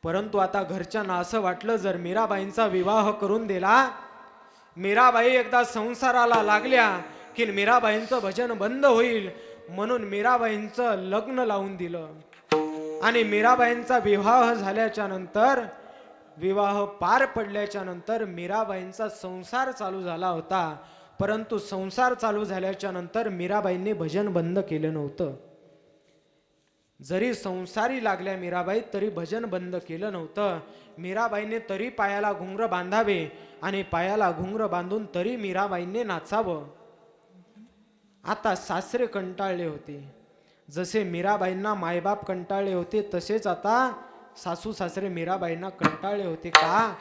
[SPEAKER 1] परंतु आता घरच्यांना असं वाटलं जर मीराबाईंचा विवाह करून दिला, मीराबाई एकदा संसाराला लागल्या की मीराबाईंचं भजन बंद होईल, म्हणून मीराबाईंचं लग्न लावून दिलं. आणि मीराबाईंचा विवाह झाल्याच्या नंतर, विवाह पार पडल्याच्या नंतर मीराबाईंचा संसार चालू झाला होता. परंतु संसार चालू झाल्याच्या नंतर मीराबाईंनी भजन बंद केलं नव्हतं. जरी संसारी लागल्या मीराबाई तरी भजन बंद केलं नव्हतं. मीराबाईंनी तरी पायाला घुंगर बांधावे आणि पायाला घुंगर बांधून तरी मीराबाईंनी नाचावं. आता सासरे कंटाळले होते. जसे मीराबाईंना मायबाप कंटाळले होते तसेच आता सासू सासरे मीराबाईंना कंटाळले होते. का?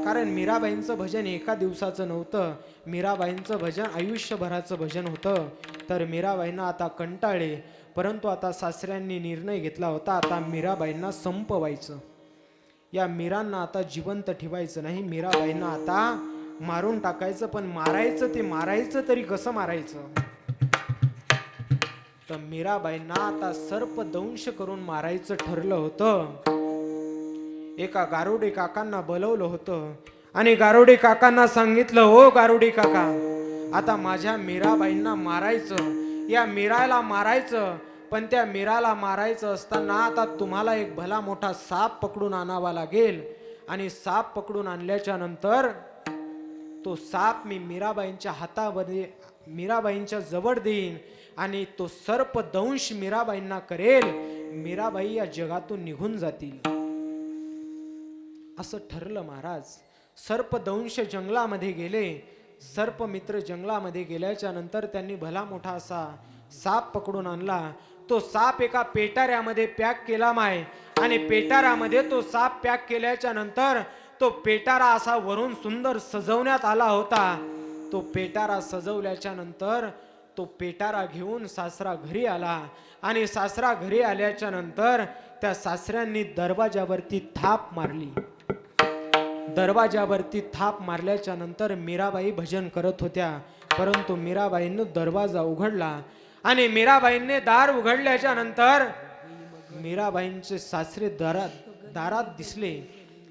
[SPEAKER 1] कारण मीराबाईंचं भजन एका दिवसाचं नव्हतं, मीराबाईंचं भजन आयुष्यभराचं भजन होतं. तर मीराबाईंना आता कंटाळले. परंतु आता सासऱ्यांनी निर्णय घेतला होता, आता मीराबाईंना संपवायचं. या मीरांना आता जिवंत ठेवायचं नाही, मीराबाईंना आता मारून टाकायचं. पण मारायचं ते मारायचं तरी कसं मारायचं? तर मीराबाईंना आता सर्पदंश करून मारायचं ठरलं होतं. एका गारुडे काकांना बोलवलं होतं आणि गारुडे काकांना सांगितलं, हो गारुडे काका, आता माझ्या मीराबाईंना मारायचं, या मीराला मारायचं. पण त्या मीराला मारायचं असताना आता तुम्हाला एक भला मोठा साप पकडून आणावा लागेल. आणि साप पकडून आणल्याच्या नंतर तो साप मी मीराबाईंच्या हातामध्ये, मीराबाईंच्या जवळ देईन आणि तो सर्पदंश मीराबाईंना करेल. मीराबाई या जगातून निघून जातील. असं ठरलं महाराज. सर्पदंश जंगलामध्ये गेले. सर्पमित्र जंगलामध्ये गेल्याच्या नंतर त्यांनी भला मोठा असा साप पकडून आणला. तो साप एका पेटाऱ्यामध्ये पॅक केला माय. आणि पेटाऱ्यामध्ये तो साप पॅक केल्याच्या नंतर तो पेटारा असा वरून सुंदर सजवण्यात आला होता. तो पेटारा सजवल्याच्या नंतर तो पेटारा घेऊन सासरा घरी आला. आणि सासरा घरी आल्याच्या नंतर त्या सासऱ्यांनी दरवाजावरती थाप मारली. दरवाजावरती थाप मारल्याच्या नंतर मीराबाई भजन करत होत्या. परंतु मीराबाईंनी दरवाजा उघडला आणि मीराबाईंनी दार उघडल्याच्या नंतर मीराबाईंचे सासरे दारात दिसले.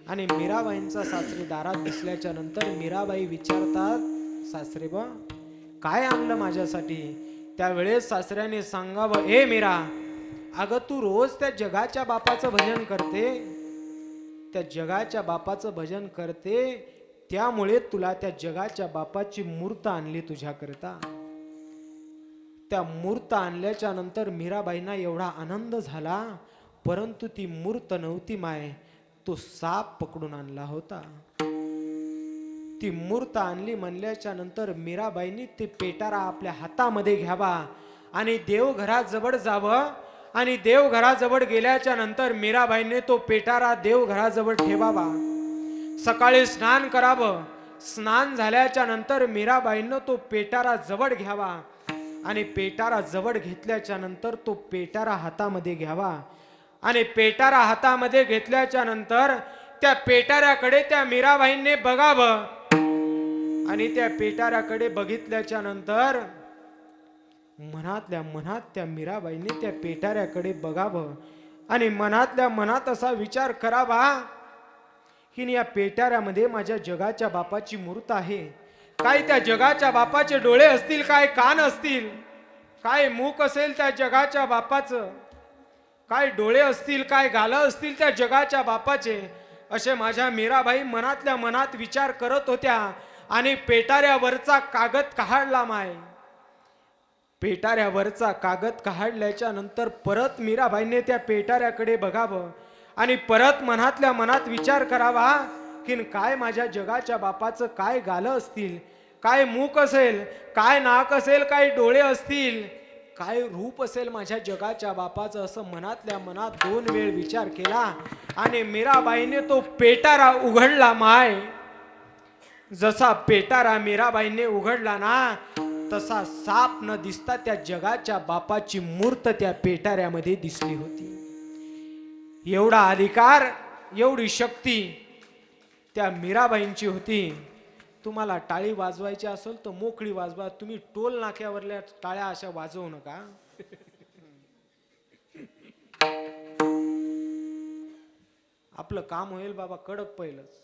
[SPEAKER 1] आणि मीराबाईंचा सासरे दारात दिसल्याच्या नंतर मीराबाई विचारतात, सासरे बा काय आणलं माझ्यासाठी? त्यावेळेस सासऱ्याने सांगावं, ए मीरा, अगं तू रोज त्या जगाच्या बापाचं भजन करते, त्या जगाच्या बापाचं भजन करते, त्यामुळे तुला त्या जगाच्या बापाची मूर्त आणली तुझ्याकरता. त्या मूर्त आणल्याच्या नंतर मीराबाईंना एवढा आनंद झाला. परंतु ती मूर्त नव्हती माय, तो साप पकडून आणला होता. ती मूर्त आणली म्हणल्याच्या नंतर मीराबाईंनी ते पेटारा आपल्या हातामध्ये घ्यावा आणि देवघराजवळ जावं. आणि देवघराजवळ गेल्याच्या नंतर मीराबाईंनी तो पेटारा देवघराजवळ ठेवावा. सकाळी स्नान करावं. स्नान झाल्याच्या नंतर मीराबाईंनी तो पेटारा जवळ घ्यावा. आणि पेटारा जवळ घेतल्याच्या नंतर तो पेटारा हातामध्ये घ्यावा. आणि पेटारा हातामध्ये घेतल्याच्या नंतर त्या पेटाऱ्याकडे त्या मीराबाईंनी बघावं. आणि त्या पेटाऱ्याकडे बघितल्याच्या नंतर मनातल्या मनात त्या मीराबाईंनी त्या पेटाऱ्याकडे बघावं. आणि मनातल्या मनात असा विचार करावा की या पेटाऱ्यामध्ये माझ्या जगाच्या बापाची मूर्त आहे. काय त्या जगाच्या बापाचे डोळे असतील, काय कान असतील, काय मूक असेल त्या जगाच्या बापाचं, काय डोळे असतील, काय गालं असतील त्या जगाच्या बापाचे, असे माझ्या मीराबाई मनातल्या मनात विचार करत होत्या. आणि पेटाऱ्यावरचा कागद काढला माय. पेटाऱ्यावरचा कागद काढल्याच्या नंतर परत मीराबाईने त्या पेटाऱ्याकडे बघावं आणि परत मनातल्या मनात विचार करावा की काय माझ्या जगाच्या बापाचं काय गालं असतील, काय मूक असेल, काय नाक असेल, काय डोळे असतील, काय रूप असेल माझ्या जगाच्या बापाचं, असं मनातल्या मनात 2 वेळ विचार केला. आणि मीराबाईने तो पेटारा उघडला माय. जसा पेटारा मीराबाईने उघडला ना, तसा साप न दिसता त्या जगाच्या बापाची मूर्त त्या पेटाऱ्यामध्ये दिसली होती. एवढा अधिकार, एवढी शक्ती त्या मीराबाईंची होती. तुम्हाला टाळी वाजवायची असेल तर मोकळी वाजवा, तुम्ही टोल नाक्यावरल्या टाळ्या अशा वाजवू नका. आपलं काम होईल बाबा कडक. पहिलंच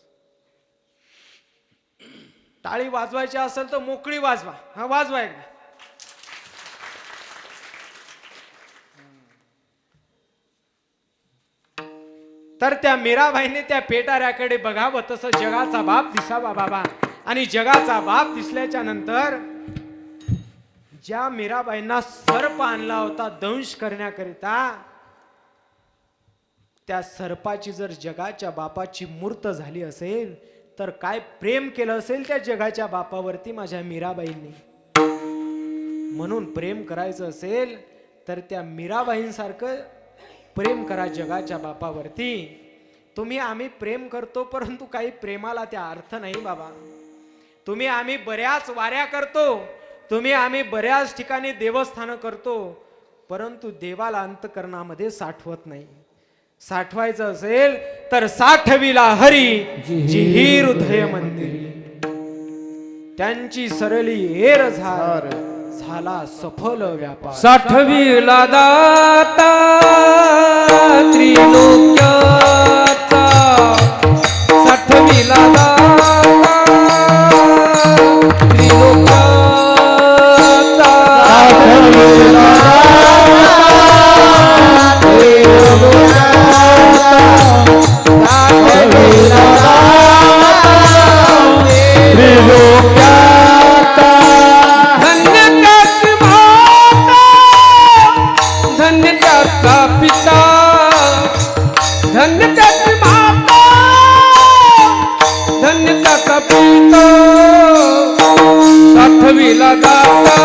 [SPEAKER 1] टाळी वाजवायची असेल तर मोकळी वाजवा. हा वाजवा एकदा. तर त्या मीराबाईने त्या पेटाऱ्याकडे बघावं, तसं जगाचा बाप दिसावा बाबा. आणि जगाचा बाप दिसल्याच्या नंतर ज्या मीराबाईंना सर्प आणला होता दंश करण्याकरिता, त्या सर्पाची जर जगाच्या बापाची मूर्त झाली असेल तर काय प्रेम केलं असेल त्या जगाच्या बापावरती माझ्या मीराबाईंनी. म्हणून प्रेम करायचं असेल तर त्या मीराबाईंसारखं प्रेम करा जगाच्या बापावरती. तुम्ही आम्ही प्रेम करतो, परंतु काही प्रेमाला त्या अर्थ नाही बाबा. तुम्ही आम्ही बऱ्याच वाऱ्या करतो, तुम्ही आम्ही बऱ्याच ठिकाणी देवस्थानं करतो, परंतु देवाला अंतकरणामध्ये साठवत नाही. साठवायचं असेल तर साठविला हरी जिही हृदय मंदिरी. त्यांची सरली हेर झाला सफल व्यापार.
[SPEAKER 3] साठविला दाता त्रिलोक्याचा, साठविला दाता त्रिलोक्याचा, साठविला त्रिलोक्याचा. धन्य त्याची माता, धन्य त्याचा पिता, धन्य त्याची माता, धन्य त्याचा पिता. साठविला दाता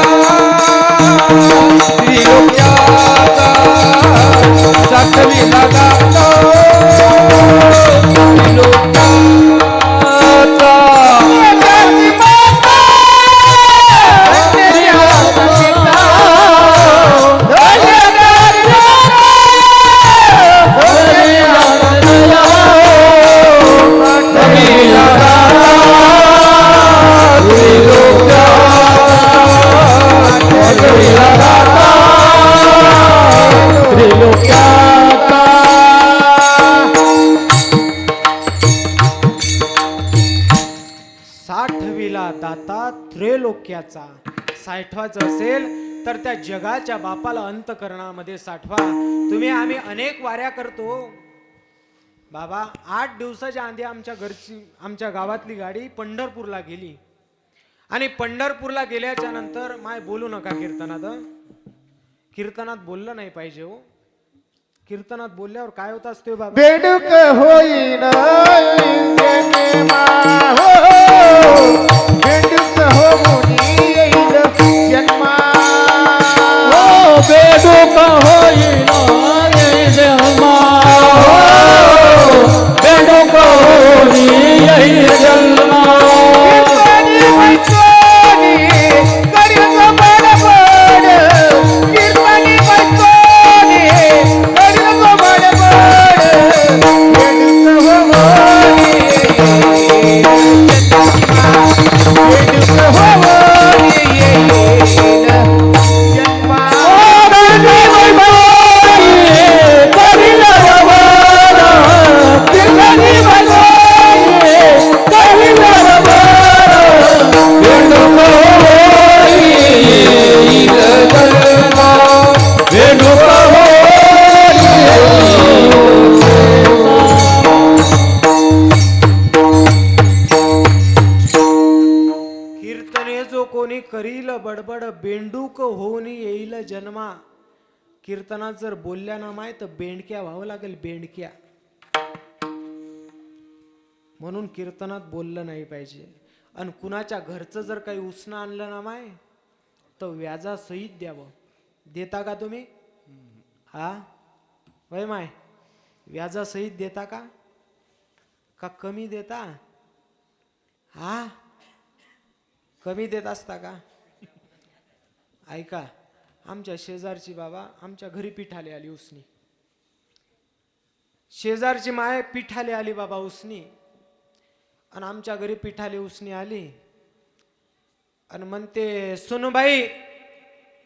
[SPEAKER 3] त्रिलोक्याचा, साठविला दाता त्रिलोक्याचा.
[SPEAKER 1] साठविला दाता त्रैलोक्याचा. साठवायचं असेल तर त्या जगाच्या बापाला अंतकरणामध्ये साठवा. तुम्ही आम्ही अनेक वाऱ्या करतो बाबा. 8 दिवसाच्या आधी आमच्या गावातली गाडी पंढरपूरला गेली. आणि पंढरपूरला गेल्याच्या नंतर माय बोलू नका कीर्तनात. कीर्तनात बोललं नाही पाहिजे हो. कीर्तनात बोलल्यावर काय होत असते बाबा.
[SPEAKER 2] बेडूक होईन बेडूक होऊन येईल जन्मा.
[SPEAKER 3] बेडूक होईल जन्मा, बेडूक होईल जन्मा.
[SPEAKER 1] करील बडबड बेंडूक होऊन येईल जन्मा. कीर्तनात जर बोलल्या ना माय तर बेंडक्या व्हावं लागेल, बेंडक्या. म्हणून कीर्तनात बोललं नाही पाहिजे. आणि कुणाच्या घरचं जर काही उसणं आणलं ना माय तर व्याजासहित द्यावं. देता का तुम्ही? हा वय माय व्याजासहित देता का कमी देता? हा कमी देत असता का? ऐका, आमच्या शेजारची बाबा आमच्या घरी पिठाले आली उसनी. शेजारची माय पिठाले आली बाबा उसनी, आणि आमच्या घरी पिठाले उसनी आली आणि म्हणते सोनूबाई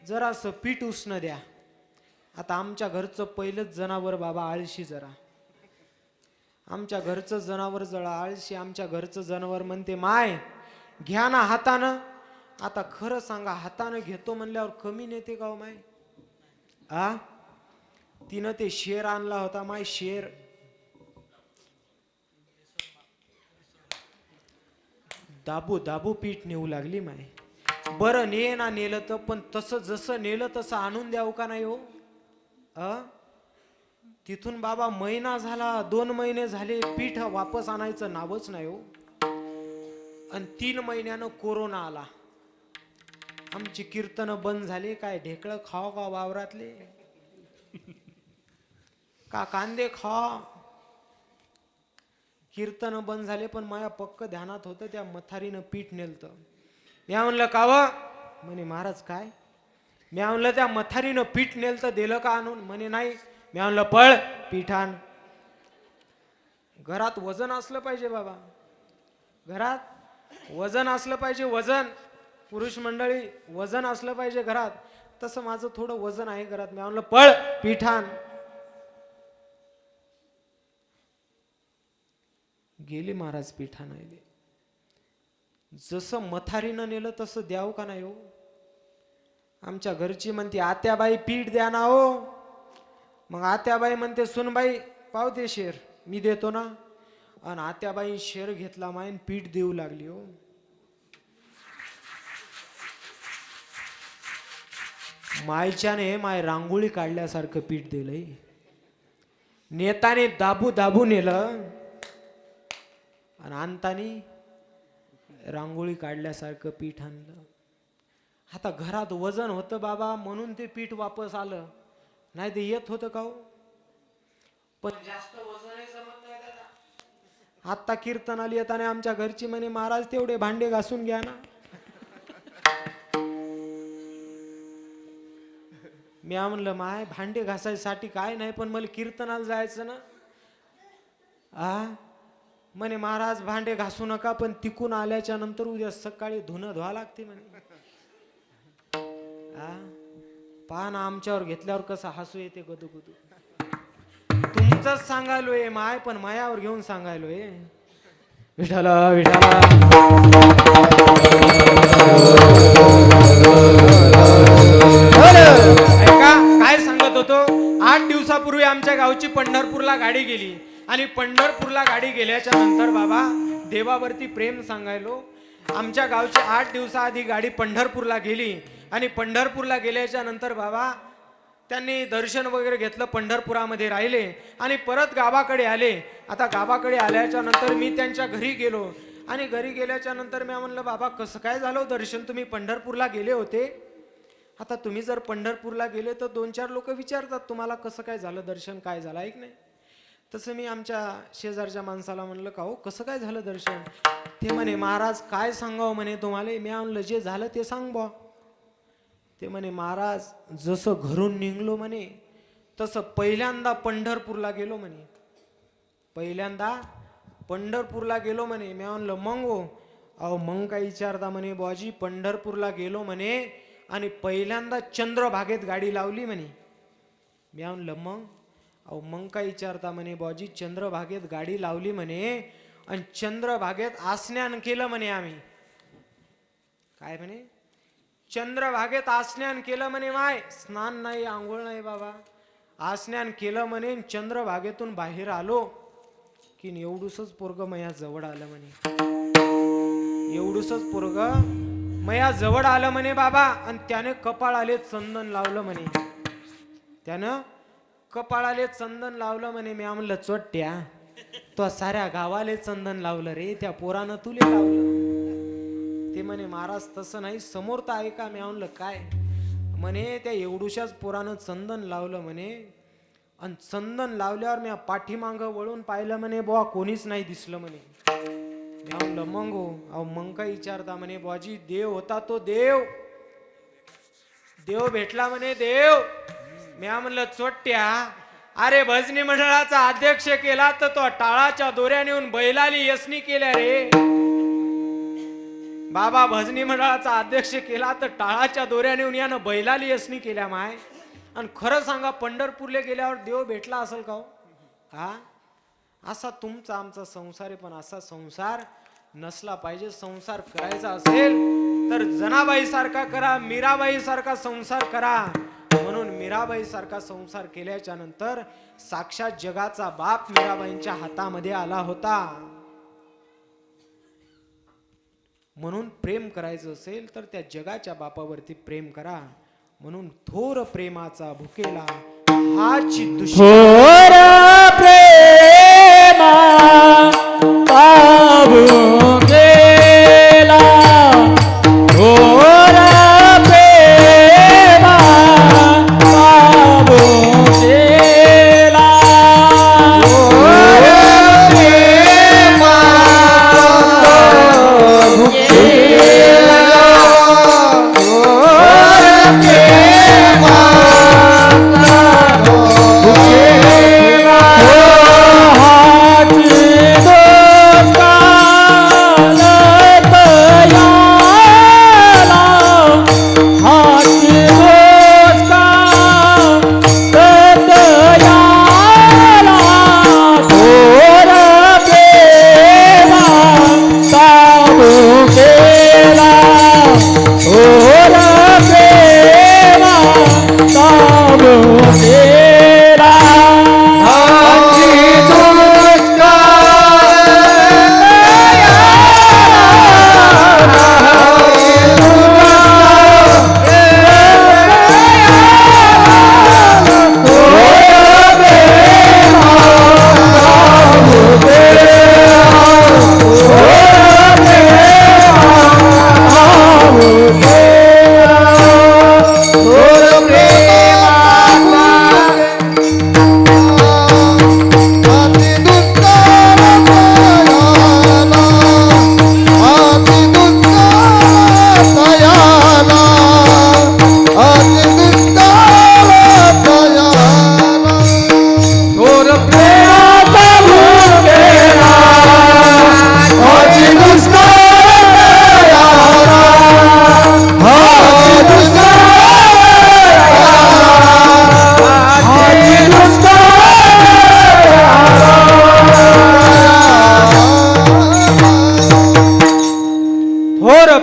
[SPEAKER 1] जरासं पीठ उसनं द्या. आता आमच्या घरचं पहिलंच जनावर बाबा आळशी, जरा आमच्या घरचं जनावर जरा आळशी. आमच्या घरचं जनावर म्हणते माय घ्या ना हातानं. आता खरं सांगा, हातानं घेतो म्हणल्यावर कमी नेते का हो माय? आ तिनं ते शेर आणला होता माय, शेर. दाबू दाबू पीठ नेऊ लागली माय. बरं ने ना नेलं तर, पण तसं जसं नेलं तसं आणून द्यावं का नाही हो? तिथून बाबा महिना झाला, 2 महिने झाले, पीठ वापस आणायचं नावच नाही हो. आणि 3 महिन्यानं कोरोना आला. आमची कीर्तन बंद झाली. काय ढेकळं खाव का वावरातले, का कांदे खा. कीर्तन बंद झाले, पण माझ्या पक्क ध्यानात होतं त्या मथारीनं पीठ नेलतं. मी म्हणलं का व? म्हणे महाराज काय? मी म्हणलं त्या मथारीनं पीठ नेलतं, दिलं का आणून? म्हणे नाही. मी म्हणलं पळ पीठान. घरात वजन असलं पाहिजे बाबा, घरात वजन असलं पाहिजे. वजन, पुरुष मंडळी वजन असलं पाहिजे घरात. तसं माझं थोडं वजन आहे घरात. मी म्हणलं पळ पीठान. गेली महाराज पीठान आले. जसं मथारीनं नेलं तसं द्याव का नाही हो? आमच्या घरची म्हणते आत्याबाई पीठ द्या ना हो. मग आत्याबाई म्हणते सुनबाई पावते शेर, मी देतो ना. आणि आत्याबाई शेर घेतला मायन पीठ देऊ लागली हो. मायच्याने माय रांगोळी काढल्यासारखं पीठ दिलंय. नेताने दाबू दाबू नेलं आणि आणतानी रांगोळी काढल्यासारखं पीठ आणलं. आता घरात वजन होतं बाबा, म्हणून ते पीठ वापस आलं, नाही ते येत होतं का हो? पण जास्त वजनही जमत नाही दादा. आता कीर्तन आली येताना आमच्या घरची म्हणे महाराज तेवढे भांडे घासून घ्या ना. मी म्हणलं माय भांडे घासायसाठी काय नाही, पण मला कीर्तनाला जायचं ना. म्हणे महाराज भांडे घासू नका, पण तिकून आल्याच्या नंतर उद्या सकाळी धुणं धुवा लागते म्हणे. पहा ना आमच्यावर घेतल्यावर कसं हसू येते गदुगदू. तुमचंच सांगायलोय माय, पण मायावर घेऊन सांगायलोय. विठाला विठाला. ऐका काय सांगत होतो. 8 दिवसापूर्वी आमच्या गावची पंढरपूरला गाडी गेली, आणि पंढरपूरला गाडी गेल्याच्या नंतर बाबा देवावरती प्रेम सांगायलो. आमच्या गावची 8 दिवसाआधी गाडी पंढरपूरला गेली, आणि पंढरपूरला गेल्याच्या नंतर बाबा त्यांनी दर्शन वगैरे घेतलं, पंढरपुरामध्ये राहिले आणि परत गावाकडे आले. आता गावाकडे आल्याच्या नंतर मी त्यांच्या घरी गेलो, आणि घरी गेल्याच्या नंतर मी म्हणलं बाबा कसं काय झालं दर्शन, तुम्ही पंढरपूरला गेले होते. आता तुम्ही जर पंढरपूरला गेले तर 2-4 लोक विचारतात तुम्हाला कसं काय झालं दर्शन, काय झालं ऐक नाही. तसं मी आमच्या शेजारच्या माणसाला म्हणलं का हो कसं काय झालं दर्शन. ते म्हणे महाराज काय सांगावं म्हणे तुम्हाला. मी म्हणलं जे झालं ते सांग बा. ते म्हणे महाराज जसं घरून निघलो म्हणे तसं पहिल्यांदा पंढरपूरला गेलो म्हणे. पहिल्यांदा पंढरपूरला गेलो म्हणे. मी म्हणलं मग हो. अहो मग काय विचारता म्हणे बुवाजी. पंढरपूरला गेलो म्हणे आणि पहिल्यांदा चंद्रभागेत गाडी लावली म्हणे. मी म्हणलं मग. अहो मग काय विचारता म्हणे बुवाजी. चंद्रभागेत गाडी लावली म्हणे आणि चंद्रभागेत आस्नान केलं म्हणे आम्ही. काय म्हणे चंद्रभागेत आस्नान केलं म्हणे. माय स्नान नाही आंघोळ नाही बाबा, आस्नान केलं म्हणे. चंद्रभागेतून बाहेर आलो की एवढूसच पोरग मया जवळ आलं म्हणे. एवढूसच पोरग मया जवळ आलं म्हणे बाबा. आणि त्याने कपाळाले चंदन लावलं म्हणे. त्यानं कपाळाले चंदन लावलं म्हणे. मी म्हणलं चोट्या तो साऱ्या गावाले चंदन लावलं रे, त्या पोरानं तुले लावलं. ते म्हणे महाराज तसं नाही, समोर तर ऐका. मी म्हणलं काय. म्हणे त्या एवढूशाच पोरानं चंदन लावलं म्हणे, आणि चंदन लावल्यावर मी पाठीमाग वळून पाहिलं म्हणे, बुवा कोणीच नाही दिसलं म्हणे. मी म्हणलं मग हो, अहो मग काय विचारता म्हणे, बुवाजी देव होता तो देव भेटला म्हणे देव. मी म्हणलं चोट्ट्या, अरे भजनी मंडळाचा अध्यक्ष केला तर तो टाळाच्या दोऱ्या नेऊन बैलाली यसनी केल्या रे बाबा. भजनी मंडळाचा अध्यक्ष केला तर टाळाच्या दोऱ्या नेऊन यानं बैलाली यसनी केल्या माय. आणि खरं सांगा पंढरपूरला गेल्यावर देव भेटला असेल का हो? हा, असा तुमचा आमचा संसार आहे, पण असा संसार नसला पाहिजे. संसार करायचा असेल तर जनाबाई सारखा करा, मीराबाई सारखा संसार करा. म्हणून मीराबाई सारखा संसार केल्याच्या नंतर साक्षात जगाचा बाप मीराबाईंच्या हातामध्ये आला होता. म्हणून प्रेम करायचं असेल तर त्या जगाच्या बापावरती प्रेम करा. म्हणून थोर प्रेमाचा भुकेला हाची
[SPEAKER 3] थोर प्रेमा भुकेला, थोर प्रेमा भुकेला,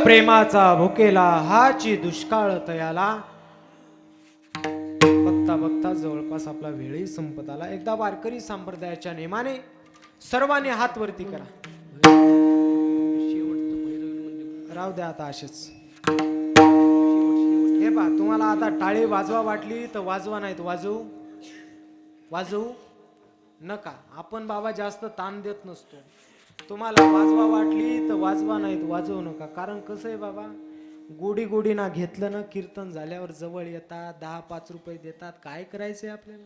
[SPEAKER 1] प्रेमाचा भुकेला हाची दुष्काळ तयाला. बघता बघता जवळपास आपला वेळही संपत आला. एकदा वारकरी संप्रदायाच्या नियमाने सर्वांनी हात वरती करा. राहू द्या आता असेच. हे पहा, तुम्हाला आता टाळी वाजवा वाटली तर वाजवा, नाहीत वाजवू नका. आपण बाबा जास्त ताण देत नसतो. तुम्हाला वाजवा वाटली तर वाजवा, नाहीत वाजवू नका. कारण कसं आहे बाबा, गोडी ना घेतलं ना, कीर्तन झाल्यावर जवळ येतात, 10-5 रुपये देतात. काय करायचंय आपल्याला?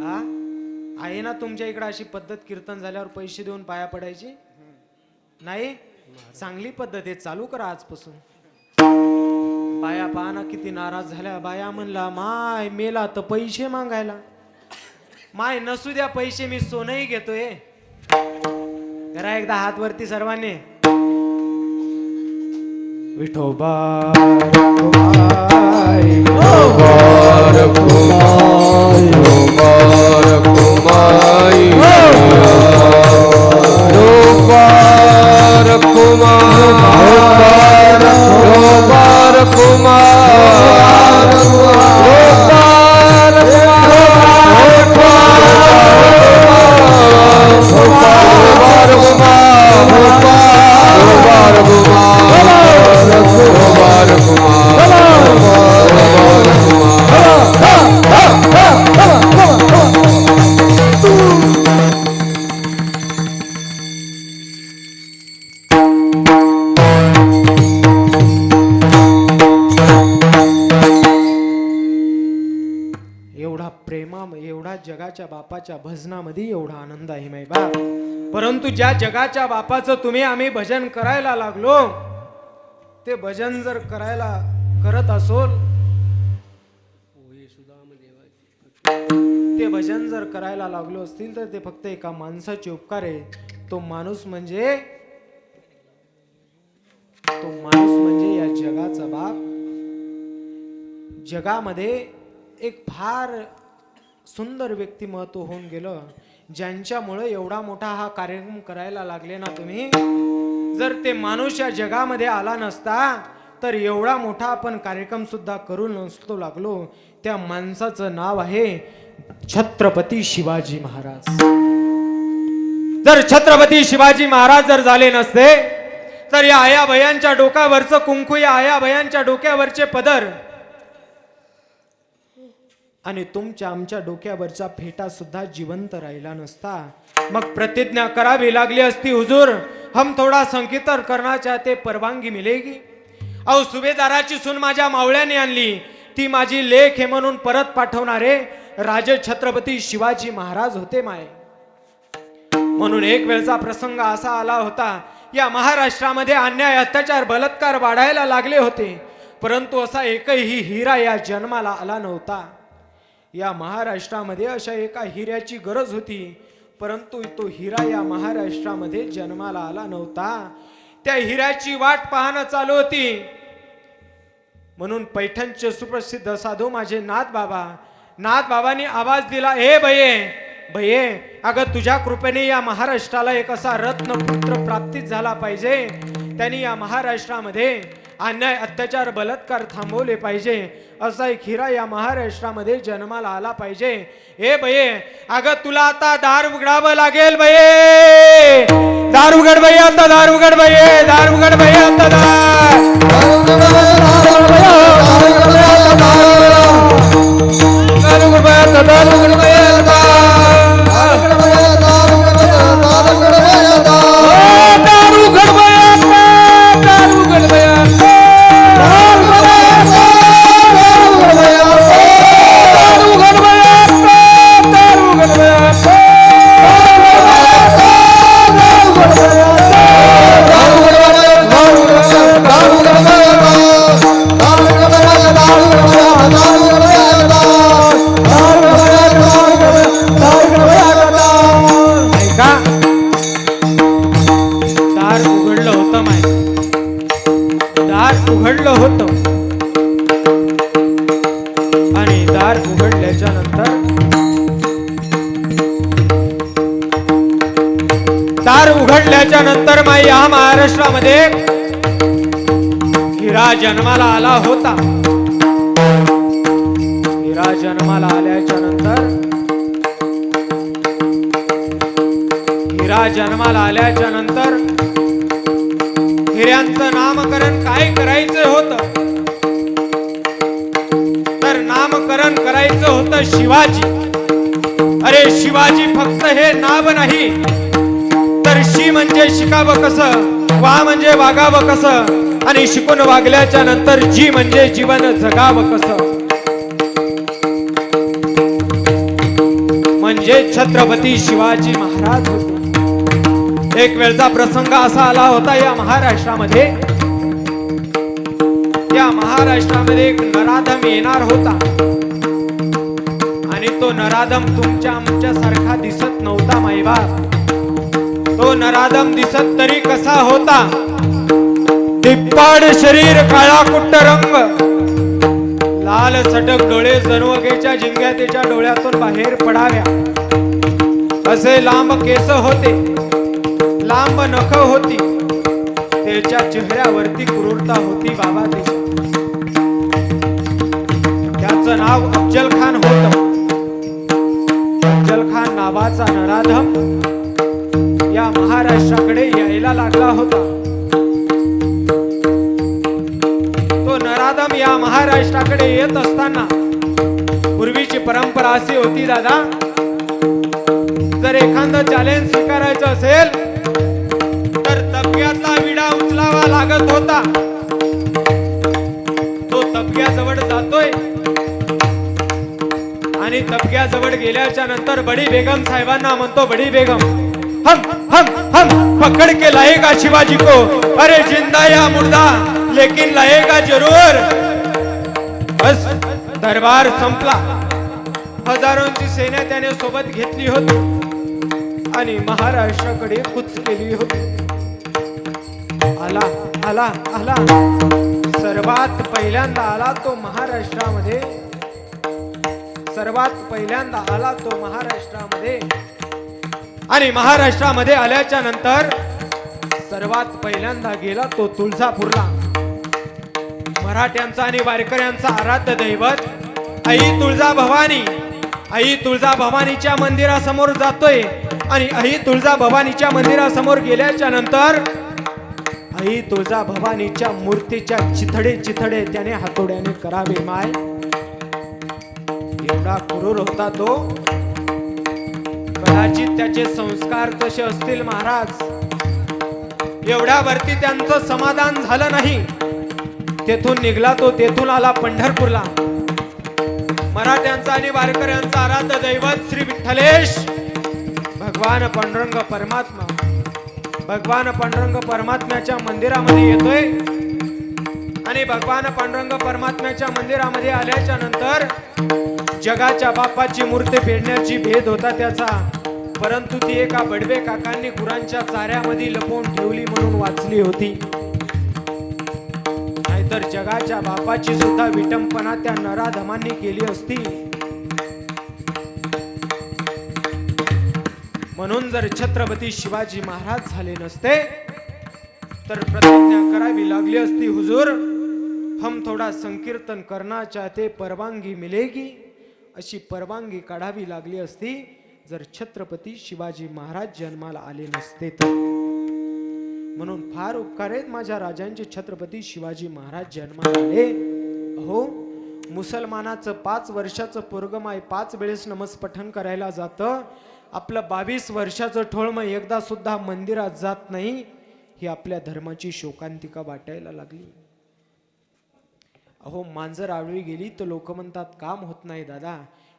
[SPEAKER 1] हा, आहे ना तुमच्या इकडे अशी पद्धत, कीर्तन झाल्यावर पैसे देऊन पाया पडायची? नाही, चांगली पद्धत आहे, चालू करा आजपासून. बाया पहा ना किती नाराज झाल्या. बाया म्हणला, माय मेला तर पैसे मागायला. माय नसू द्या पैसे, मी सोनही घेतोय. करा एकदा हात वरती सर्वांनी. विठोबा
[SPEAKER 3] Kumar
[SPEAKER 1] जगाच्या बापाच्या भजनामध्ये एवढा आनंद आहे माई बाप. परंतु ज्या जगाच्या बापाचं तुम्ही आम्ही भजन करायला लागलो, ते भजन जर करायला करत असोल, ते भजन जर करायला लागलो असतील तर ते फक्त एका माणसाचे उपकार आहे. तो माणूस म्हणजे या जगाचा बाप. जगामध्ये एक फार सुंदर व्यक्तिमत्व होऊन गेलं, ज्यांच्यामुळे एवढा मोठा हा कार्यक्रम करायला लागले ना तुम्ही. जर ते माणूस या जगामध्ये आला नसता तर एवढा मोठा आपण कार्यक्रम सुद्धा करू नसतो लागलो. त्या माणसाचं नाव आहे छत्रपती शिवाजी महाराज. जर छत्रपती शिवाजी महाराज जर झाले नसते तर या आयाभयांच्या डोक्यावरचं कुंकू, या आयाभयांच्या डोक्यावरचे पदर आणि तुमच्या आमच्या डोक्यावरचा फेटा सुद्धा जिवंत राहिला नसता. मग प्रतिज्ञा करावी लागली असती, हुजूर हम थोडा संकीर्तन करना चाहते, परवानगी मिलेगी. अहो सुभेदाराची सून माझ्या मावळ्याने आणली, ती माझी लेख हे म्हणून परत पाठवणारे राजे छत्रपती शिवाजी महाराज होते माय. म्हणून एक वेळचा प्रसंग असा आला होता, या महाराष्ट्रामध्ये अन्याय अत्याचार बलात्कार वाढायला लागले होते, परंतु असा एकही हिरा या जन्माला आला नव्हता. या महाराष्ट्रामध्ये अशा एका हिऱ्याची गरज होती, परंतु तो हिरा या महाराष्ट्रामध्ये जन्माला आला नव्हता. त्या हिऱ्याची वाट पाहणं चालू होती. म्हणून पैठणचे सुप्रसिद्ध साधू माझे नाथबाबांनी आवाज दिला, हे भये, अगं तुझ्या कृपेने या महाराष्ट्राला एक असा रत्नपुत्र प्राप्तीत झाला पाहिजे. त्यांनी या महाराष्ट्रामध्ये अन्याय अत्याचार बलात्कार थांबवले पाहिजे. असा एक हिरा या महाराष्ट्रामध्ये जन्माला आला पाहिजे. हे भये, अगं तुला आता दार उघडावं लागेल भये. दार उघड भये, आता दार उघड भये, दार उघड भये, आता उघडलं होतं. आणि दार उघडल्याच्या नंतर माई या महाराष्ट्रामध्ये हिरा जन्माला आला होता. हिरा जन्माला आल्याच्या नंतर हिऱ्यांचं नामकरण काय करायचं होतं, तर नामकरण करायचं होतं शिवाजी. अरे शिवाजी फक्त हे नाव नाही, तर शी म्हणजे शिकावं कसं, वा म्हणजे वागावं कसं, आणि शिकून वागल्याच्या नंतर जी म्हणजे जीवन जगावं कसं. म्हणजे छत्रपती शिवाजी महाराज होते. एक वेळचा प्रसंग असा आला होता या महाराष्ट्रामध्ये एक नराधम येणार होता. आणि तो नराधम तुमच्या आमच्या सारखा दिसत नव्हता माईबाप. तो नराधम दिसत तरी कसा होता, धिप्पाड शरीर, काळा कुट्ट रंग, लाल सटक डोळे, जनवगेच्या जिंग्या त्याच्या डोळ्यातून बाहेर पडाव्या असे लांब केस होते, लांब नख होती. त्याच्या चेहऱ्यावरती क्रूरता होती बाबा. त्याचं नाव अफजल खान होतं. अफजल खान नावाचा नराधम या महाराष्ट्राकडे यायला लागला होता. तो नराधम या महाराष्ट्राकडे येत असताना पूर्वीची परंपरा अशी होती दादा, जर एखादं चॅलेंज स्वीकारायचं असेल तर तबक्यातला विडा उचलावा लागत होता. तो तबक्याजवळ जातोय आणि दबक्याजवळ गेल्याच्या नंतर बडी बेगम साहेबांना म्हणतो, बडी बेगम हम पकड़ के लाएगा शिवाजी को, अरे जिंदा या मुर्दा लेकिन लाएगा जरूर. बस दरबार संपला. हजारोंची सेना त्याने सोबत घेतली होती आणि महाराष्ट्राकडे कूच केली होती. आला आला आला सर्वात पहिल्यांदा आला तो महाराष्ट्रामध्ये. सर्वात पहिल्यांदा आला तो महाराष्ट्रामध्ये. आणि महाराष्ट्रामध्ये आल्याच्या नंतर सर्वात पहिल्यांदा गेला तो तुळजापूरला. मराठ्यांचा आणि वारकऱ्यांचा आराध्य दैवत आई तुळजा भवानी. आई तुळजा भवानीच्या मंदिरासमोर जातोय आणि आई तुळजा भवानीच्या मंदिरासमोर गेल्याच्या नंतर आई तुळजा भवानीच्या मूर्तीच्या चिथडे त्याने हातोड्याने करावे माय. एवढा क्रूर होता तो. कदाचित त्याचे संस्कार तसे असतील महाराज. एवढ्यावरती त्यांचं समाधान झालं नाही. तेथून निघाला तो. तेथून आला पंढरपूरला. मराठ्यांचा आणि वारकऱ्यांचा आराध्य दैवत श्री विठ्ठलेश भगवान पांडुरंग परमात्मा. भगवान पांडुरंग परमात्म्याच्या मंदिरामध्ये येतोय आणि भगवान पांडुरंग परमात्म्याच्या मंदिरामध्ये आल्याच्या नंतर जगाच्या बापाची मूर्ती फेडण्याची भेद होता त्याचा. परंतु ती एका बडवे काकांनी गुरांच्या चाऱ्यामध्ये लपवून ठेवली म्हणून वाचली होती. नाहीतर जगाच्या बापाची सुद्धा विटंपना त्या नराधमांनी केली असती. म्हणून जर छत्रपती शिवाजी महाराज झाले नसते तर प्रतिज्ञा करावी लागली असती, हुजूर हम थोडा संकीर्तन करना चाहते, परवानगी मिलेगी, अशी परवानगी काढावी लागली असती जर छत्रपती शिवाजी महाराज जन्माला आले नसते तर. म्हणून फार उपकार आहेत माझ्या राजांचे. छत्रपती शिवाजी महाराज जन्माला आले. अहो मुसलमानाचं 5 वर्षाचं पोरगमाय 5 वेळेस नमस्पठन करायला जातं. आपलं 22 वर्षाचं ठोळमं एकदा सुद्धा मंदिरात जात नाही. ही आपल्या धर्माची शोकांतिका वाटायला लागली. अहो मांजर आडवी गेली तर लोक म्हणतात काम होत नाही दादा.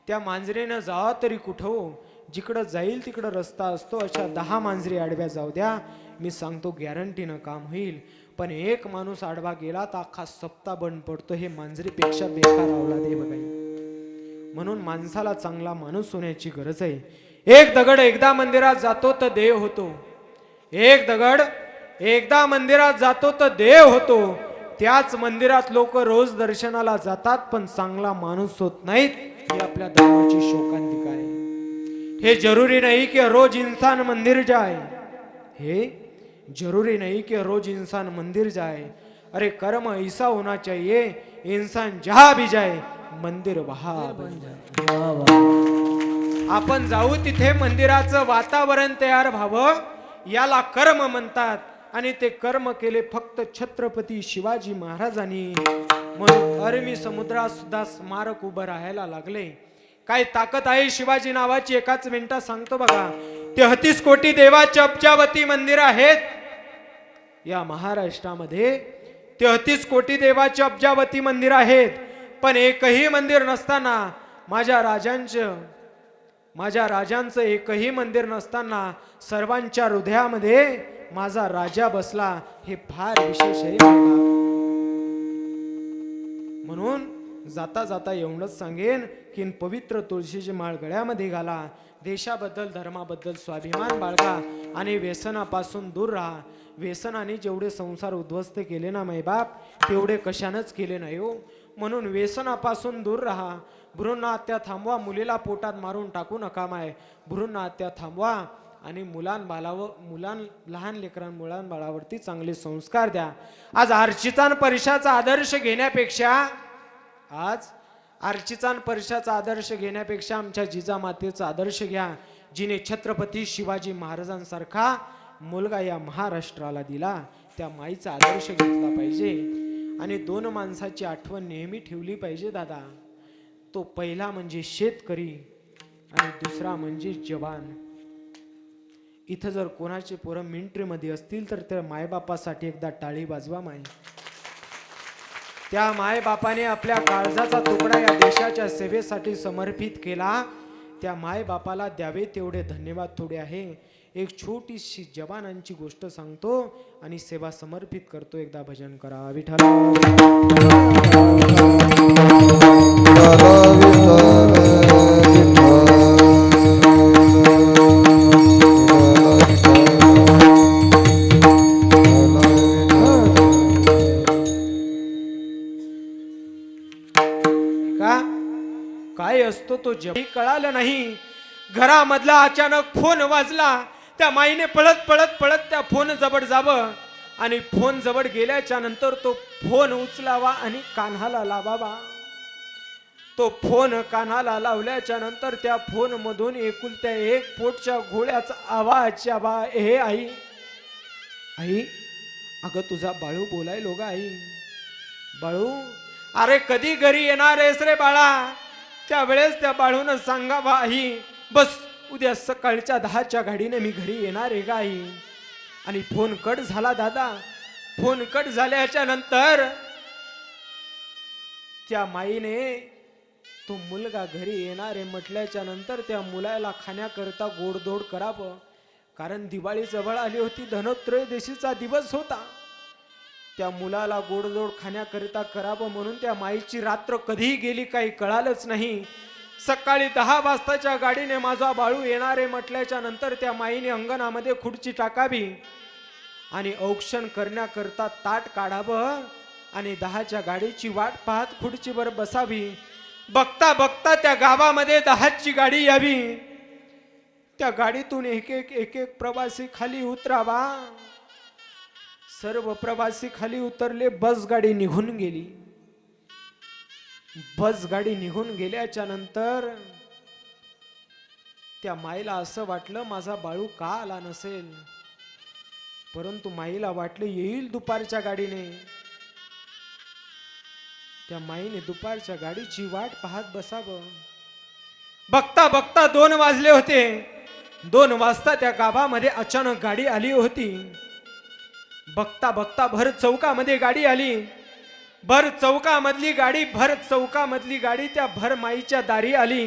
[SPEAKER 1] त्या मांजरेनं जावा तरी कुठं, जिकडं जाईल तिकडं रस्ता असतो. अशा 10 मांजरी आडव्या जाऊ द्या, मी सांगतो गॅरंटीनं काम होईल. पण एक माणूस आडवा गेला तर अख्खा सप्ताह बंद पडतो. हे मांजरीपेक्षा बेकार अवलाद आहे बघा. म्हणून माणसाला चांगला माणूस होण्याची गरज आहे. एक दगड एकदा मंदिरात जातो तर देव होतो. एक दगड एकदा मंदिरात जातो तर देव होतो. त्याच मंदिरात लोक रोज दर्शनाला जातात पण चांगला माणूस होत नाहीत. ही आपल्या धर्माची शोकांतिका आहे. हे जरूरी नहीं कि रोज इंसान मंदिर जाए. हे जरूरी नहीं कि रोज इंसान मंदिर जाए. अरे कर्म ऐसा होना चाहिए इंसान जहां भी जाए मंदिर वहां बन जाए. आपण जाऊ तिथे मंदिराचं वातावरण तयार व्हावं, याला कर्म म्हणतात. आणि ते कर्म केले फक्त छत्रपती शिवाजी महाराजांनी. म्हणून अरबी समुद्रात सुद्धा स्मारक उभं राहायला लागले. काय ताकद आहे शिवाजी नावाची. एकाच मिनिटात सांगतो बघा. 33 कोटी देवाचे अब्जावती मंदिर आहेत या महाराष्ट्रामध्ये. 33 कोटी देवाचे अब्जावती मंदिर आहेत. पण एकही मंदिर नसताना माझ्या राजांचं एकही मंदिर नसताना सर्वांच्या हृदयामध्ये माझा राजा बसला. हे फार विशेष आहे. म्हणून जाता जाता एवढंच सांगेन की पवित्र तुळशीची माळ गळ्यामध्ये घाला. देशाबद्दल धर्माबद्दल स्वाभिमान बाळगा आणि व्यसनापासून दूर राहा. व्यसनाने जेवढे संसार उद्ध्वस्त केले ना मायबाप तेवढे कशानंच केले नाही हो. म्हणून व्यसनापासून दूर राहा. भ्रूण हत्या थांबवा. मुलीला पोटात मारून टाकू नका माय. भ्रूण हत्या थांबवा आणि लहान लेकरां मुलांबाळावरती चांगले संस्कार द्या. आज अर्चितान परिषाचा आदर्श घेण्यापेक्षा आमच्या जिजामातेचा आदर्श घ्या, जिने छत्रपती शिवाजी महाराजांसारखा मुलगा या महाराष्ट्राला दिला. त्या माईचा आदर्श घेतला पाहिजे. आणि 2 माणसाची आठवण नेहमी ठेवली पाहिजे दादा. तो पहिला म्हणजे शेतकरी आणि दुसरा म्हणजे जवान. इथं जर कोणाचे पोरं मिलिटरीमध्ये असतील तर त्या मायबापासाठी एकदा टाळी वाजवा माय. त्या माय बापाने आपल्या काळजाचा तुकडा या देशाच्या सेवेसाठी समर्पित केला. त्या माय बापाला द्यावे तेवढे धन्यवाद थोडे आहे. एक छोटीशी जवानांची गोष्ट सांगतो आणि सेवा समर्पित करतो. एकदा भजन करा विठ्ठल. का काय असतो तो जब कळालं नाही. घरामधला अचानक फोन वाजला. त्या माईने पळत पळत पळत त्या फोन जवळ जावं आणि फोन जवळ गेल्याच्या नंतर तो फोन उचलावा आणि कान्हाला लावावा. तो फोन कानाला लावल्याच्या नंतर त्या फोन मधून एकुलत्या एक पोटच्या घोड्याचा आवाज आवा. हे आई, आई अगं तुझा बाळू बोलायलो ग आई. बाळू अरे कधी घरी येणार आहेस रे बाळा. त्यावेळेस त्या बाळून सांगावा आई बस उद्या सकाळच्या 10च्या गाडीने मी घरी येणार आहे ग आई. आणि फोन कट झाला दादा. फोन कट झाल्याच्या नंतर त्या माईने तो मुलगा घरी येणार आहे म्हटल्याच्या नंतर त्या मुलाला खाण्याकरता गोडधोड करावं. कारण दिवाळी जवळ आली होती. धनत्रयोदशीचा दिवस होता. त्या मुलाला गोडधोड खाण्याकरिता करावं म्हणून त्या माईची रात्र कधी गेली काही कळालंच नाही. सकाळी 10 वाजताच्या गाडीने माझा बाळू येणारे म्हटल्याच्या नंतर त्या माईने अंगणामध्ये खुर्ची टाकावी आणि औक्षण करण्याकरता ताट काढावं आणि 10च्या गाडीची वाट पाहत खुर्चीवर बसावी. बघता बघता त्या गावामध्ये 10ची गाडी यावी. त्या गाडीतून एक एक प्रवासी खाली उतरावा. सर्व प्रवासी खाली उतरले. बस गाडी निघून गेली. बस गाडी निघून गेल्याच्या नंतर त्या माईला असं वाटलं माझा बाळू का आला नसेल. परंतु माईला वाटलं येईल दुपारच्या गाडीने. त्या माईने दुपारच्या गाडीची वाट पाहत बसावं. बघता बघता 2 वाजले होते. 2 वाजता त्या गावामध्ये अचानक गाडी आली होती. बघता बघता भर चौकामध्ये गाडी आली. भर चौकामधली गाडी त्या भर माईच्या दारी आली.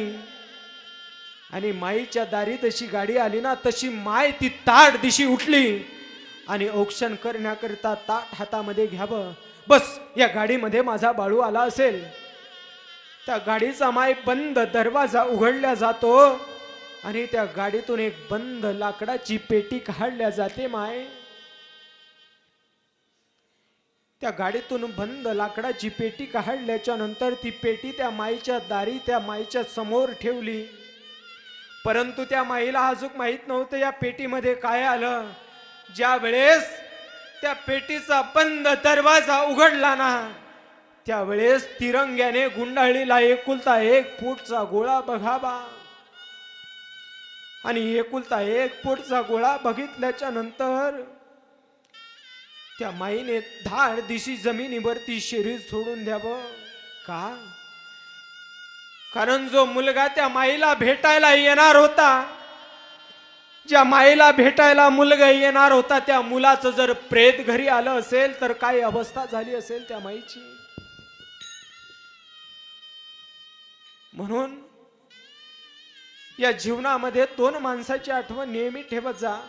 [SPEAKER 1] आणि माईच्या दारी तशी गाडी आली ना तशी माय ती ताट दिशी उठली आणि औक्षण करण्याकरिता ताट हातामध्ये घ्यावं. बस या गाडीमध्ये माझा बाळू आला असेल. त्या गाडीचा माय बंद दरवाजा उघडला जातो आणि त्या गाडीतून एक बंद लाकडाची पेटी काढल्या जाते. माय त्या गाडीतून बंद लाकडाची पेटी काढल्याच्या नंतर ती पेटी त्या माईच्या दारी त्या माईच्या समोर ठेवली. परंतु त्या माईला अजून माहित नव्हतं या पेटीमध्ये काय आलं. ज्या वेळेस त्या पेटीचा बंद दरवाजा उघडला ना त्यावेळेस तिरंग्याने गुंडाळलेला एकुलता एक फूटचा गोळा बघावा. आणि एकुलता एक फूटचा गोळा बघितल्याच्या नंतर त्या माईने धाड दिशी जमिनीवरती शरीर सोडून द्यावं. का कारण जो मुलगा त्या माईला भेटायला येणार होता, ज्या माईला भेटायला मुलगा येणार होता, त्या मुलाचं जर प्रेत घरी आलं असेल तर काय अवस्था झाली असेल त्या माईची. म्हणून या जीवनामध्ये 2 माणसाची आठवण नेहमी ठेवत जा.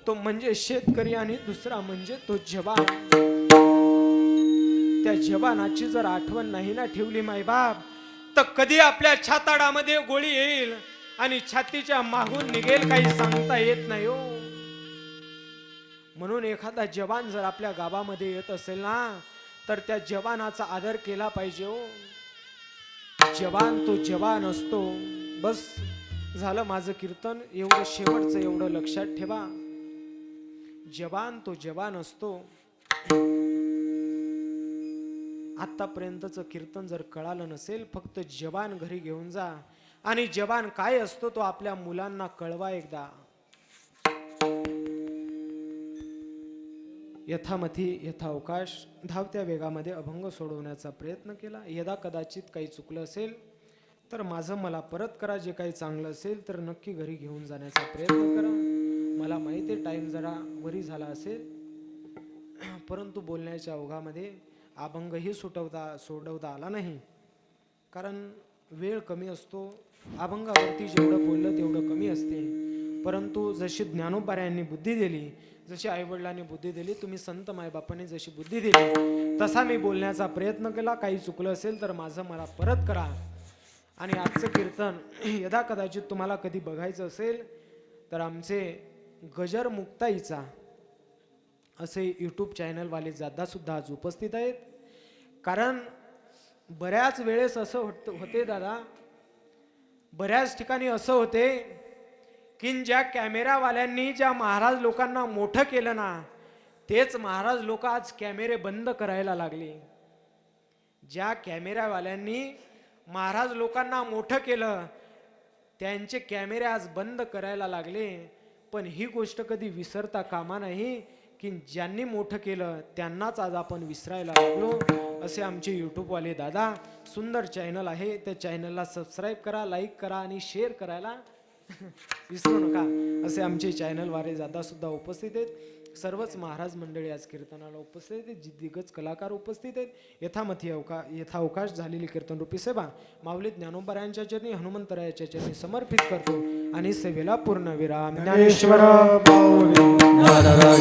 [SPEAKER 1] तो म्हणजे शेतकरी आणि दुसरा म्हणजे तो जवान. त्या जवानाची जर आठवण नाही ना ठेवली मायबाप तर कधी आपल्या छाताडामध्ये गोळी येईल आणि छातीच्या मागून निघेल काही सांगता येत नाही हो. म्हणून एखादा जवान जर आपल्या गावामध्ये येत असेल ना तर त्या जवानाचा आदर केला पाहिजे हो. जवान तो जवान असतो. बस झालं माझं कीर्तन एवढं. शेवटचं एवढं लक्षात ठेवा. जवान तो जवान असतो. आतापर्यंतचं कीर्तन जर कळालं नसेल फक्त जवान घरी घेऊन जा आणि जवान काय असतो तो आपल्या मुलांना कळवा एकदा. यथामथी यथावकाश धावत्या वेगामध्ये अभंग सोडवण्याचा प्रयत्न केला. यदा कदाचित काही चुकलं असेल तर माझं मला परत करा. जे काही चांगलं असेल तर नक्की घरी घेऊन जाण्याचा प्रयत्न करा. मला माहिती आहे टाइम जरा वरी झाला असेल परंतु बोलण्याच्या ओघामध्ये अभंगही सोडवता आला नाही, कारण वेळ कमी असतो. अभंगावरती जेवढं बोललं तेवढं कमी असते. परंतु जशी ज्ञानोबाऱ्यांनी बुद्धी दिली, जशी आईवडिलांनी बुद्धी दिली, तुम्ही संत मायबापांनी जशी बुद्धी दिली तसा मी बोलण्याचा प्रयत्न केला. काही चुकलं असेल तर माझं मला परत करा. आणि आजचं कीर्तन यदा कदाचित तुम्हाला कधी बघायचं असेल तर आमचे गजर मुक्ताईचा असे यूट्यूब चॅनलवाले दादासुद्धा आज उपस्थित आहेत. कारण बऱ्याच वेळेस असं होते दादा, बऱ्याच ठिकाणी असं होते की ज्या कॅमेरावाल्यांनी ज्या महाराज लोकांना मोठं केलं ना, तेच महाराज लोक आज कॅमेरे बंद करायला लागले. ज्या कॅमेरावाल्यांनी महाराज लोकांना मोठं केलं त्यांचे कॅमेरे आज बंद करायला लागले. पण ही गोष्ट कधी विसरता कामा नाही की ज्यांनी मोठं केलं त्यांनाच आज आपण विसरायला लागलो. असे आमचे यूट्यूबवाले दादा, सुंदर चॅनल आहे, त्या चॅनलला सबस्क्राईब करा, लाईक करा आणि शेअर करायला विसरू नका. असे आमचे चॅनलवाले दादा सुद्धा उपस्थित आहेत. सर्वच महाराज मंडळी आज कीर्तनाला उपस्थित आहेत. दिग्गज कलाकार उपस्थित आहेत. यथावकाश झालेली कीर्तन रूपी सेवा माऊली ज्ञानोबारायांच्या चरणी, हनुमंतरायाच्या चरणी समर्पित करतो आणि सेवेला पूर्ण विराम. ज्ञानेश्वर